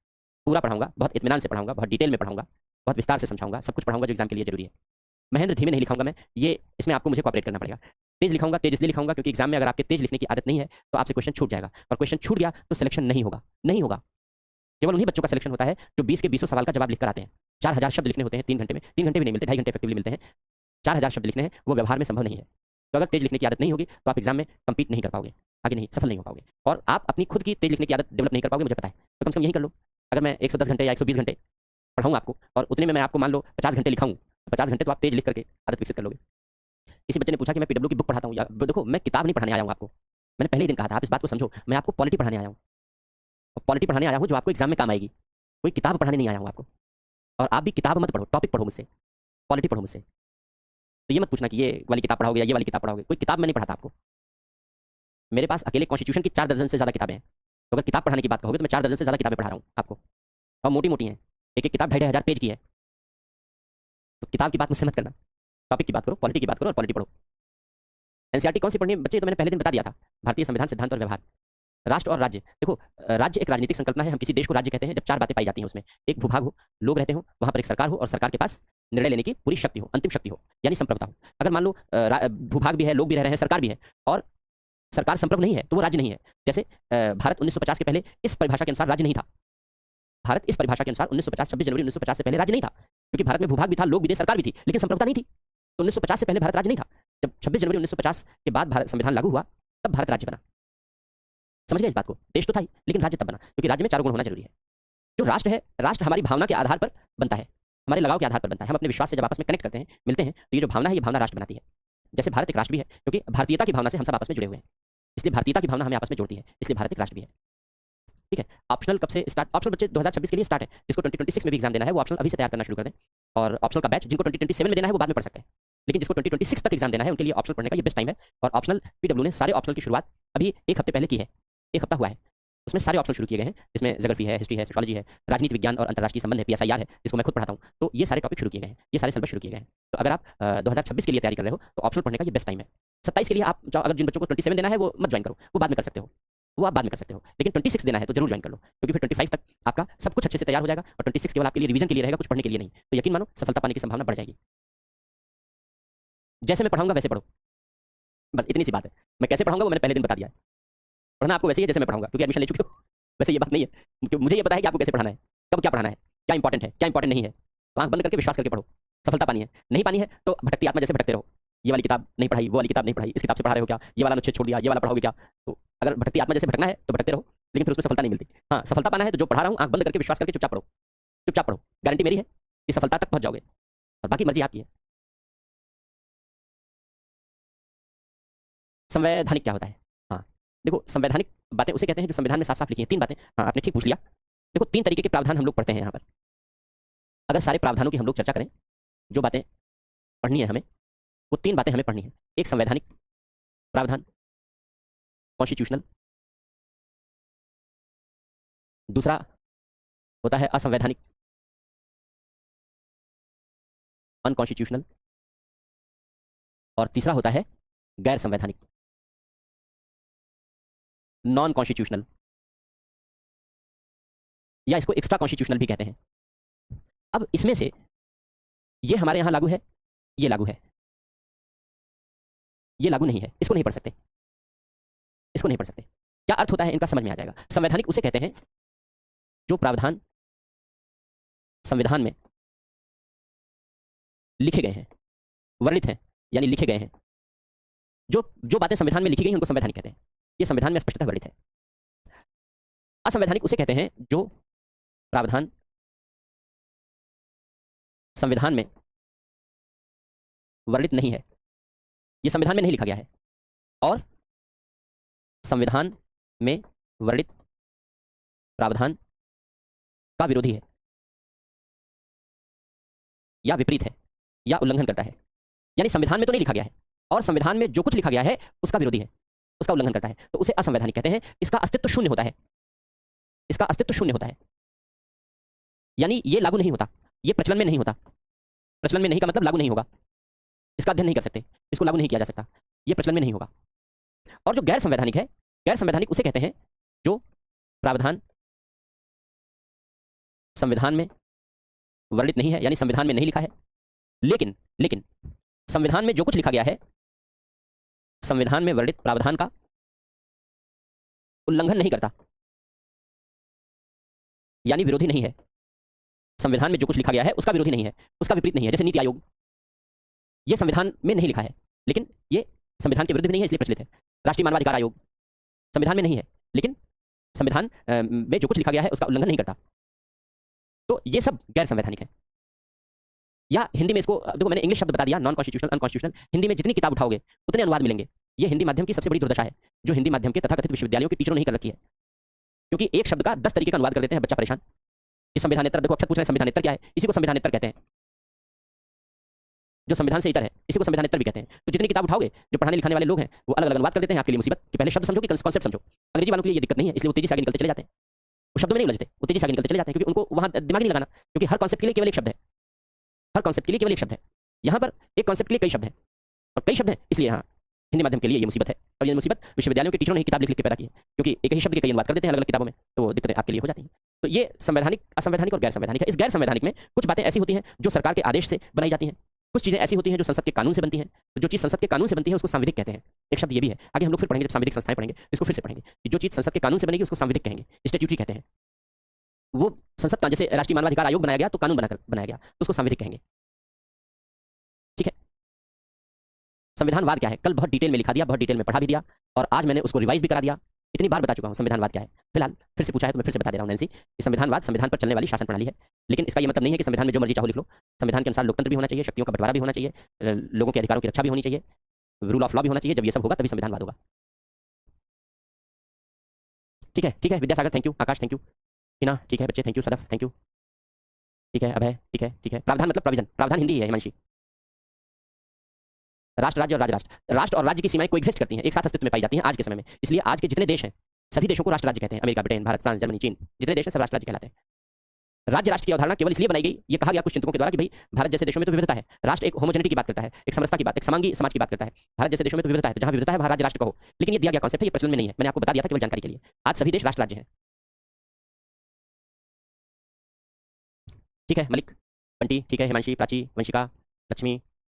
पूरा पढ़ाऊंगा, बहुत इत्मीनान से पढ़ाऊंगा, बहुत डिटेल में पढ़ाऊंगा, बहुत विस्तार से समझाऊंगा, सब कुछ पढ़ाऊंगा जो एग्जाम के लिए जरूरी है। महेंद्र धीमे नहीं लिखाऊंगा मैं, ये इसमें आपको मुझे कॉपरेट करना पड़ेगा। तेज लिखाऊंगा, तेज इसलिए लिखाऊंगा क्योंकि एग्जाम में अगर आपके तेज लिखने की आदत नहीं है तो आपसे क्वेश्चन छूट जाएगा, और क्वेश्चन छूट गया तो सिलेक्शन नहीं होगा। नहीं होगा। केवल उन्हीं बच्चों का सिलेक्शन होता है जो 20 के 20 सवाल का जवाब लिखकर आते हैं। 4000 शब्द लिखने होते हैं 3 घंटे में। 3 घंटे भी नहीं मिलते, 2.5 घंटे इफेक्टिवली मिलते हैं। 4000 शब्द लिखने हैं, वो व्यवहार में संभव नहीं है। तो अगर तेज लिखने की आदत नहीं होगी तो आप एग्जाम में कंपीट नहीं कर पाओगे, आगे नहीं, सफल नहीं हो पाओगे। और आप अपनी खुद की तेज लिखने की आदत डेवलप नहीं कर पाओगे, मुझे पता है। तो कम से कम यही कर लो। अगर मैं 110 घंटे या 120 घंटे पढ़ाऊँ आपको और उतने में मैं आपको मान लो 50 घंटे लिखाऊँ, 50 घंटे तो आप तेज लिख करके आदत विकसित कर लोगे। किसी बच्चे ने पूछा कि मैं पीडब्ल्यू की बुक पढ़ाता हूँ या, देखो मैं किताब नहीं पढ़ाने आया हूँ आपको। मैंने पहले ही दिन कहा था, आप इस बात को समझो। मैं आपको पॉलिटी पढ़ाने आया हूँ, और पॉलिटी पढ़ाने आया हूँ जो आपको एग्जाम में काम आएगी। कोई किताब पढ़ाने नहीं आया हूँ आपको। और आप भी किताब मत पढ़ो, टॉपिक पढ़ो मुझसे, पॉलिटी पढ़ो मुझसे। तो ये मत पूछना कि ये वाली किताब पढ़ाओगे या ये वाली किताब पढ़ाओगे। कोई किताब मैं नहीं पढ़ाता आपको। मेरे पास अकेले कॉन्स्टिट्यूशन की 4 दर्जन से ज़्यादा किताबें हैं। तो अगर किताब पढ़ाने की बात कहोगे तो मैं 4 दर्जन से ज़्यादा किताबें पढ़ा रहा हूँ आपको, और मोटी मोटी हैं। एक एक किताब 2,500 पेज की है। तो किताब की बात मुझसे मत करना, टॉपिक की बात करो, पॉलिटी की बात करो और पॉलिटी पढ़ो। एनसीईआरटी कौन सी पढ़नी है बच्चे? तो मैंने पहले दिन बता दिया था, भारतीय संविधान, सिद्धांत और व्यवहार। राष्ट्र और राज्य, देखो राज्य एक राजनीतिक संकल्पना है। हम किसी देश को राज्य कहते हैं जब 4 बातें पाई जाती हैं उसमें। एक भूभाग हो, लोग रहते हो, वहां पर एक सरकार हो और सरकार के पास निर्णय लेने की पूरी शक्ति हो, अंतिम शक्ति हो, यानी संप्रभुता हो। अगर मान लो भूभाग भी है, लोग भी रह रहे हैं, सरकार भी है, और सरकार संप्रभु नहीं है तो वो राज्य नहीं है। जैसे भारत 1950 के पहले इस परिभाषा के अनुसार राज्य नहीं था। भारत इस परिभाषा के अनुसार 1950, 26 जनवरी 1950 से पहले राज्य नहीं था, क्योंकि भारत में भूभाग भी था, लोग भी थे, सरकार भी थी, लेकिन संप्रभुता नहीं थी। तो 1950 से पहले भारत राज्य नहीं था। जब 26 जनवरी 1950 के बाद भारत संविधान लागू हुआ तब भारत राज्य बना। समझ गए इस बात को? देश तो था ही, लेकिन राज्य तब बना, क्योंकि राज्य में 4 गुण होना जरूरी है। जो राष्ट्र है, राष्ट्र हमारी भावना के आधार पर बनता है, हमारे लगाव के आधार पर बनता है। हम अपने विश्वास से जब आपस में कनेक्ट करते हैं, मिलते हैं, तो ये जो भावना है, ये भावना राष्ट्र बनाती है। जैसे भारत एक राष्ट्र भी है, क्योंकि भारतीयता की भावना से हम सब आपस में जुड़े हुए हैं, इसलिए भारतीयता की भावना हमें आपस में जोड़ती है, इसलिए भारत एक राष्ट्र भी है। ठीक है। ऑप्शनल कब से स्टार्ट? ऑप्शनल बच्चे 2026 के लिए स्टार्ट है। जिसको 2026 में भी एग्जाम देना है वो ऑप्शनल अभी से तैयार करना शुरू कर दें। और ऑप्शनल का बैच जिनको 2027 में देना है वो बाद में पढ़ सकते हैं, लेकिन जिसको 2026 तक एग्जाम देना है उनके लिए ऑप्शनल पढ़ने का ये बेस्ट टाइम है। और ऑप्शनल पीडब्ल्यू ने सारे ऑप्शनल की शुरुआत अभी एक हफ्ते पहले की है, एक हफ्ता हुआ है। उसमें सारे ऑप्शन शुरू किए गए हैं, जिसमें ज्योग्राफी है, हिस्ट्री है, सोशियोलॉजी है, राजनीति विज्ञान और अंतर्राष्ट्रीय संबंध है, पीएसआईआर है, जिसको मैं खुद पढ़ाता हूँ। तो ये सारे टॉपिक शुरू किए गए हैं, ये सारे सिलेबस शुरू किए गए हैं। तो अगर आप 2026 के लिए तैयारी कर रहे हो तो ऑप्शनल पढ़ने का ये बेस्ट टाइम है। 27 के लिए आप अगर जिन बच्चों को 27 देना है वो मत ज्वाइन करो, वो बाद में कर सकते हो, वो आप बाद में कर सकते हो। लेकिन 26 देना है तो जरूर ज्वाइन कर लो, क्योंकि फिर 25 तक आपका सब कुछ अच्छे से तैयार हो जाएगा और 26 केवल आपके लिए रिवीजन के लिए रहेगा, कुछ पढ़ने के लिए नहीं। तो यकीन मानो सफलता पाने की संभावना बढ़ जाएगी। जैसे मैं पढ़ाऊंगा वैसे पढ़ो, बस इतनी सी बात है। मैं कैसे पढ़ाऊंगा वो मैंने पहले दिन बता दिया है। पढ़ना आपको वैसे ही है जैसे मैं पढ़ाऊंगा, क्योंकि एडमिशन ले चुके हो। वैसे ये बात नहीं है, क्योंकि मुझे ये पता है कि आपको कैसे पढ़ाना है, कब क्या पढ़ाना है, क्या इंपॉर्टेंट है, क्या इंपॉर्टेंट नहीं है। तो आंख बंद करके विश्वास करके पढ़ो, सफलता पानी है। नहीं पानी है तो भटकती आत्मा जैसे भटकते रहो, ये वाली किताब नहीं पढ़ाई, वो वाली किताब नहीं पढ़ाई, इस किताब से पढ़ा रहे हो क्या, ये वाला अनुच्छेद छोड़ दिया, ये वाला पढ़ाओगे क्या। तो अगर भटकती आत्मा जैसे भटकना है तो भटकते रहो, लेकिन फिर उसमें सफलता नहीं मिलती। हाँ, सफलता पाना है तो जो पढ़ा रहा हूँ आंख बंद करके विश्वास करके चुपचाप पढ़ो, चुपचाप पढ़ो। गारंटी मेरी है कि सफलता तक पहुंच जाओगे, और बाकी मर्जी आपकी है। संवैधानिक क्या होता है? हाँ देखो, संवैधानिक बातें उसे कहते हैं जो संविधान में साफ साफ लिखी हैं। 3 बातें, हाँ आपने ठीक पूछ लिया। देखो 3 तरीके के प्रावधान हम लोग पढ़ते हैं यहाँ पर। अगर सारे प्रावधानों की हम लोग चर्चा करें, जो बातें पढ़नी है हमें, वो 3 बातें हमें पढ़नी है। एक संवैधानिक प्रावधान, कॉन्स्टिट्यूशनल। दूसरा होता है असंवैधानिक, अनकॉन्स्टिट्यूशनल। और तीसरा होता है गैर संवैधानिक, नॉन कॉन्स्टिट्यूशनल, या इसको एक्स्ट्रा कॉन्स्टिट्यूशनल भी कहते हैं। अब इसमें से ये हमारे यहां लागू है, ये लागू है, ये लागू नहीं है, इसको नहीं पढ़ सकते, इसको नहीं पढ़ सकते। क्या अर्थ होता है इनका समझ में आ जाएगा। संवैधानिक उसे कहते हैं जो प्रावधान संविधान में लिखे गए हैं, वर्णित हैं, यानी लिखे गए हैं। जो जो बातें संविधान में लिखी गई हैं उनको संवैधानिक कहते हैं। ये संविधान में स्पष्टतः वर्णित है। असंवैधानिक उसे कहते हैं जो प्रावधान संविधान में वर्णित नहीं है, ये संविधान में नहीं लिखा गया है, और संविधान में वर्णित प्रावधान का विरोधी है, या विपरीत है, या उल्लंघन करता है। यानी संविधान में तो नहीं लिखा गया है, और संविधान में जो कुछ लिखा गया है उसका विरोधी है, उसका उल्लंघन करता है, तो उसे असंवैधानिक कहते हैं। इसका अस्तित्व शून्य होता है, इसका अस्तित्व शून्य होता है, यानी ये लागू नहीं होता, ये प्रचलन में नहीं होता। प्रचलन में नहीं का मतलब लागू नहीं होगा, इसका अध्ययन नहीं कर सकते, इसको लागू नहीं किया जा सकता, ये प्रचलन में नहीं होगा। और जो गैर संवैधानिक है, गैर संवैधानिक उसे कहते हैं जो प्रावधान संविधान में वर्णित नहीं है, यानी संविधान में नहीं लिखा है, लेकिन लेकिन संविधान में जो कुछ लिखा गया है, संविधान में वर्णित प्रावधान का उल्लंघन नहीं करता, यानी विरोधी नहीं है। संविधान में जो कुछ लिखा गया है उसका विरोधी नहीं है, उसका विपरीत नहीं है। जैसे नीति आयोग, ये संविधान में नहीं लिखा है, लेकिन ये संविधान के विरुद्ध भी नहीं है, इसलिए प्रचलित है। राष्ट्रीय मानवाधिकार आयोग संविधान में नहीं है, लेकिन संविधान में जो कुछ लिखा गया है उसका उल्लंघन नहीं करता। तो ये सब गैर संवैधानिक है। या हिंदी में इसको देखो, मैंने इंग्लिश शब्द बता दिया, नॉन कॉन्स्टिट्यूशनल, अनकॉन्स्टिट्यूशनल। हिंदी में जितनी किताब उठाओगे उतने अनुवाद मिलेंगे। ये हिंदी माध्यम की सबसे बड़ी दुर्दशा है, जो हिंदी माध्यम के तथाकथित विश्वविद्यालयों के टीचरों ने ही कर रखी है। क्योंकि एक शब्द का 10 तरीके का अनुवाद कर देते हैं, बच्चा परेशान। कि संविधानेतर, देखो अक्षर पूछ रहे हैं संविधानेतर क्या है, इसी को संविधानेतर कहते हैं। जो संविधान से इतर है इसी को संविधानेतर भी कहते हैं। तो जितनी किताब उठाओगे, जो पढ़ाने लिखाने वाले लोग हैं वो अलग अलग अनुवाद कर देते हैं आपके लिए मुसीबत, कि पहले शब्द समझो कि कॉन्सेप्ट समझो। अंग्रेजी वालों के लिए ये दिक्कत नहीं है, इसलिए वो तेजी से आगे निकलते चले जाते हैं, वो शब्दों में नहीं उलझते, वो तेजी से आगे निकलते चले जाते हैं, क्योंकि उनको वहां दिमाग नहीं लगाना, क्योंकि हर कॉन्सेप्ट के लिए केवल एक शब्द है, हर कॉन्सेप्ट के लिए केवल एक शब्द है। यहाँ पर एक कॉन्सेप्ट के लिए कई शब्द हैं, और कई शब्द हैं, इसलिए यहाँ हिंदी माध्यम के लिए ये मुसीबत है। और ये मुसीबत विश्वविद्यालयों के टीचरों ने ही किताब लिख लिख के पैदा की है, क्योंकि एक ही शब्द के कई अनुवाद कर देते हैं अलग अलग किताबों में, तो दिक्कतें आपके लिए हो जाती हैं। तो ये संवैधानिक, असंवैधानिक और गैर संवैधानिक है। इस गैर संवैधानिक में कुछ बातें ऐसी होती हैं जो सरकार के आदेश से बनाई जाती हैं, कुछ चीजें ऐसी होती हैं जो संसद के कानून से बनती हैं। तो जो चीज संसद के कानून से बनती है उसको सांविधिक कहते हैं। एक शब्द ये भी है, आगे हम लोग फिर पढ़ेंगे, जब सांविधिक संस्थाएं पढ़ेंगे इसको फिर से पढ़ेंगे कि जो चीज संसद के कानून से बनेगी उसको सांविधिक कहेंगे, स्टैट्यूटरी कहते हैं। वो संसद का, जैसे राष्ट्रीय मानवाधिकार आयोग बनाया गया तो कानून बनाकर बनाया गया, तो उसको सांविधिक कहेंगे। ठीक है। संविधानवाद क्या है, कल बहुत डिटेल में लिखा दिया, बहुत डिटेल में पढ़ा भी दिया, और आज मैंने उसको रिवाइज भी करा दिया। इतनी बार बता चुका हूं संविधानवाद क्या है। फिलहाल फिर से पूछा है तो मैं फिर से बता दे रहा हूं नैन्सी, कि संविधानवाद संविधान पर चलने वाली शासन प्रणाली है। लेकिन इसका यह मतलब नहीं है कि संविधान में जो मर्जी चाहो लिख लो। संविधान के अनुसार लोकतंत्र भी होना चाहिए, शक्तियों का बंटवारा भी होना चाहिए, लोगों के अधिकारों की रक्षा भी होनी चाहिए, रूल ऑफ लॉ भी होना चाहिए। जब ये सब होगा तभी संविधानवाद होगा। ठीक है Vidyasagar thank you, Akash thank you, Hina ठीक है बच्चे thank you, Sadaf thank you, ठीक है अभय ठीक है। प्रावधान मतलब प्रोविजन, प्रावधान हिंदी है हिमांशी। राष्ट्र राज्य और राज्य राष्ट्र, राष्ट्र और राज्य की सीमाएं कोएग्जिस्ट करती हैं, एक साथ अस्तित्व में पाई जाती हैं आज के समय में। इसलिए आज के जितने देश हैं सभी देशों को राष्ट्र राज्य कहते हैं। America, Britain, Bharat, France, Germany, चीन, जितने देश हैं सब राष्ट्र राज्य कहलाते हैं। राज्य राष्ट्र की अवधारणा केवल इसलिए बनाई गई, ये कहा गया कुछ चिंतकों के द्वारा कि भाई भारत जैसे देशों में तो विविधता है, राष्ट्र एक होमोजेनिटी की बात करता है, एक समरसता की बात, एक समांगी समाज की बात करता है। भारत जैसे देशों में तो विविधता है, तो जहां विविधता है वहां राज्य राष्ट्र कहो। लेकिन ये दिया गया कॉन्सेप्ट है, ये प्रचलन में नहीं है। मैंने आपको बता दिया था केवल जानकारी के लिए। आज सभी देश राष्ट्र राज्य हैं। ठीक है मलिक, बंटी ठीक है, हिमांशी, प्राची, वंशिका, लक्ष्मी,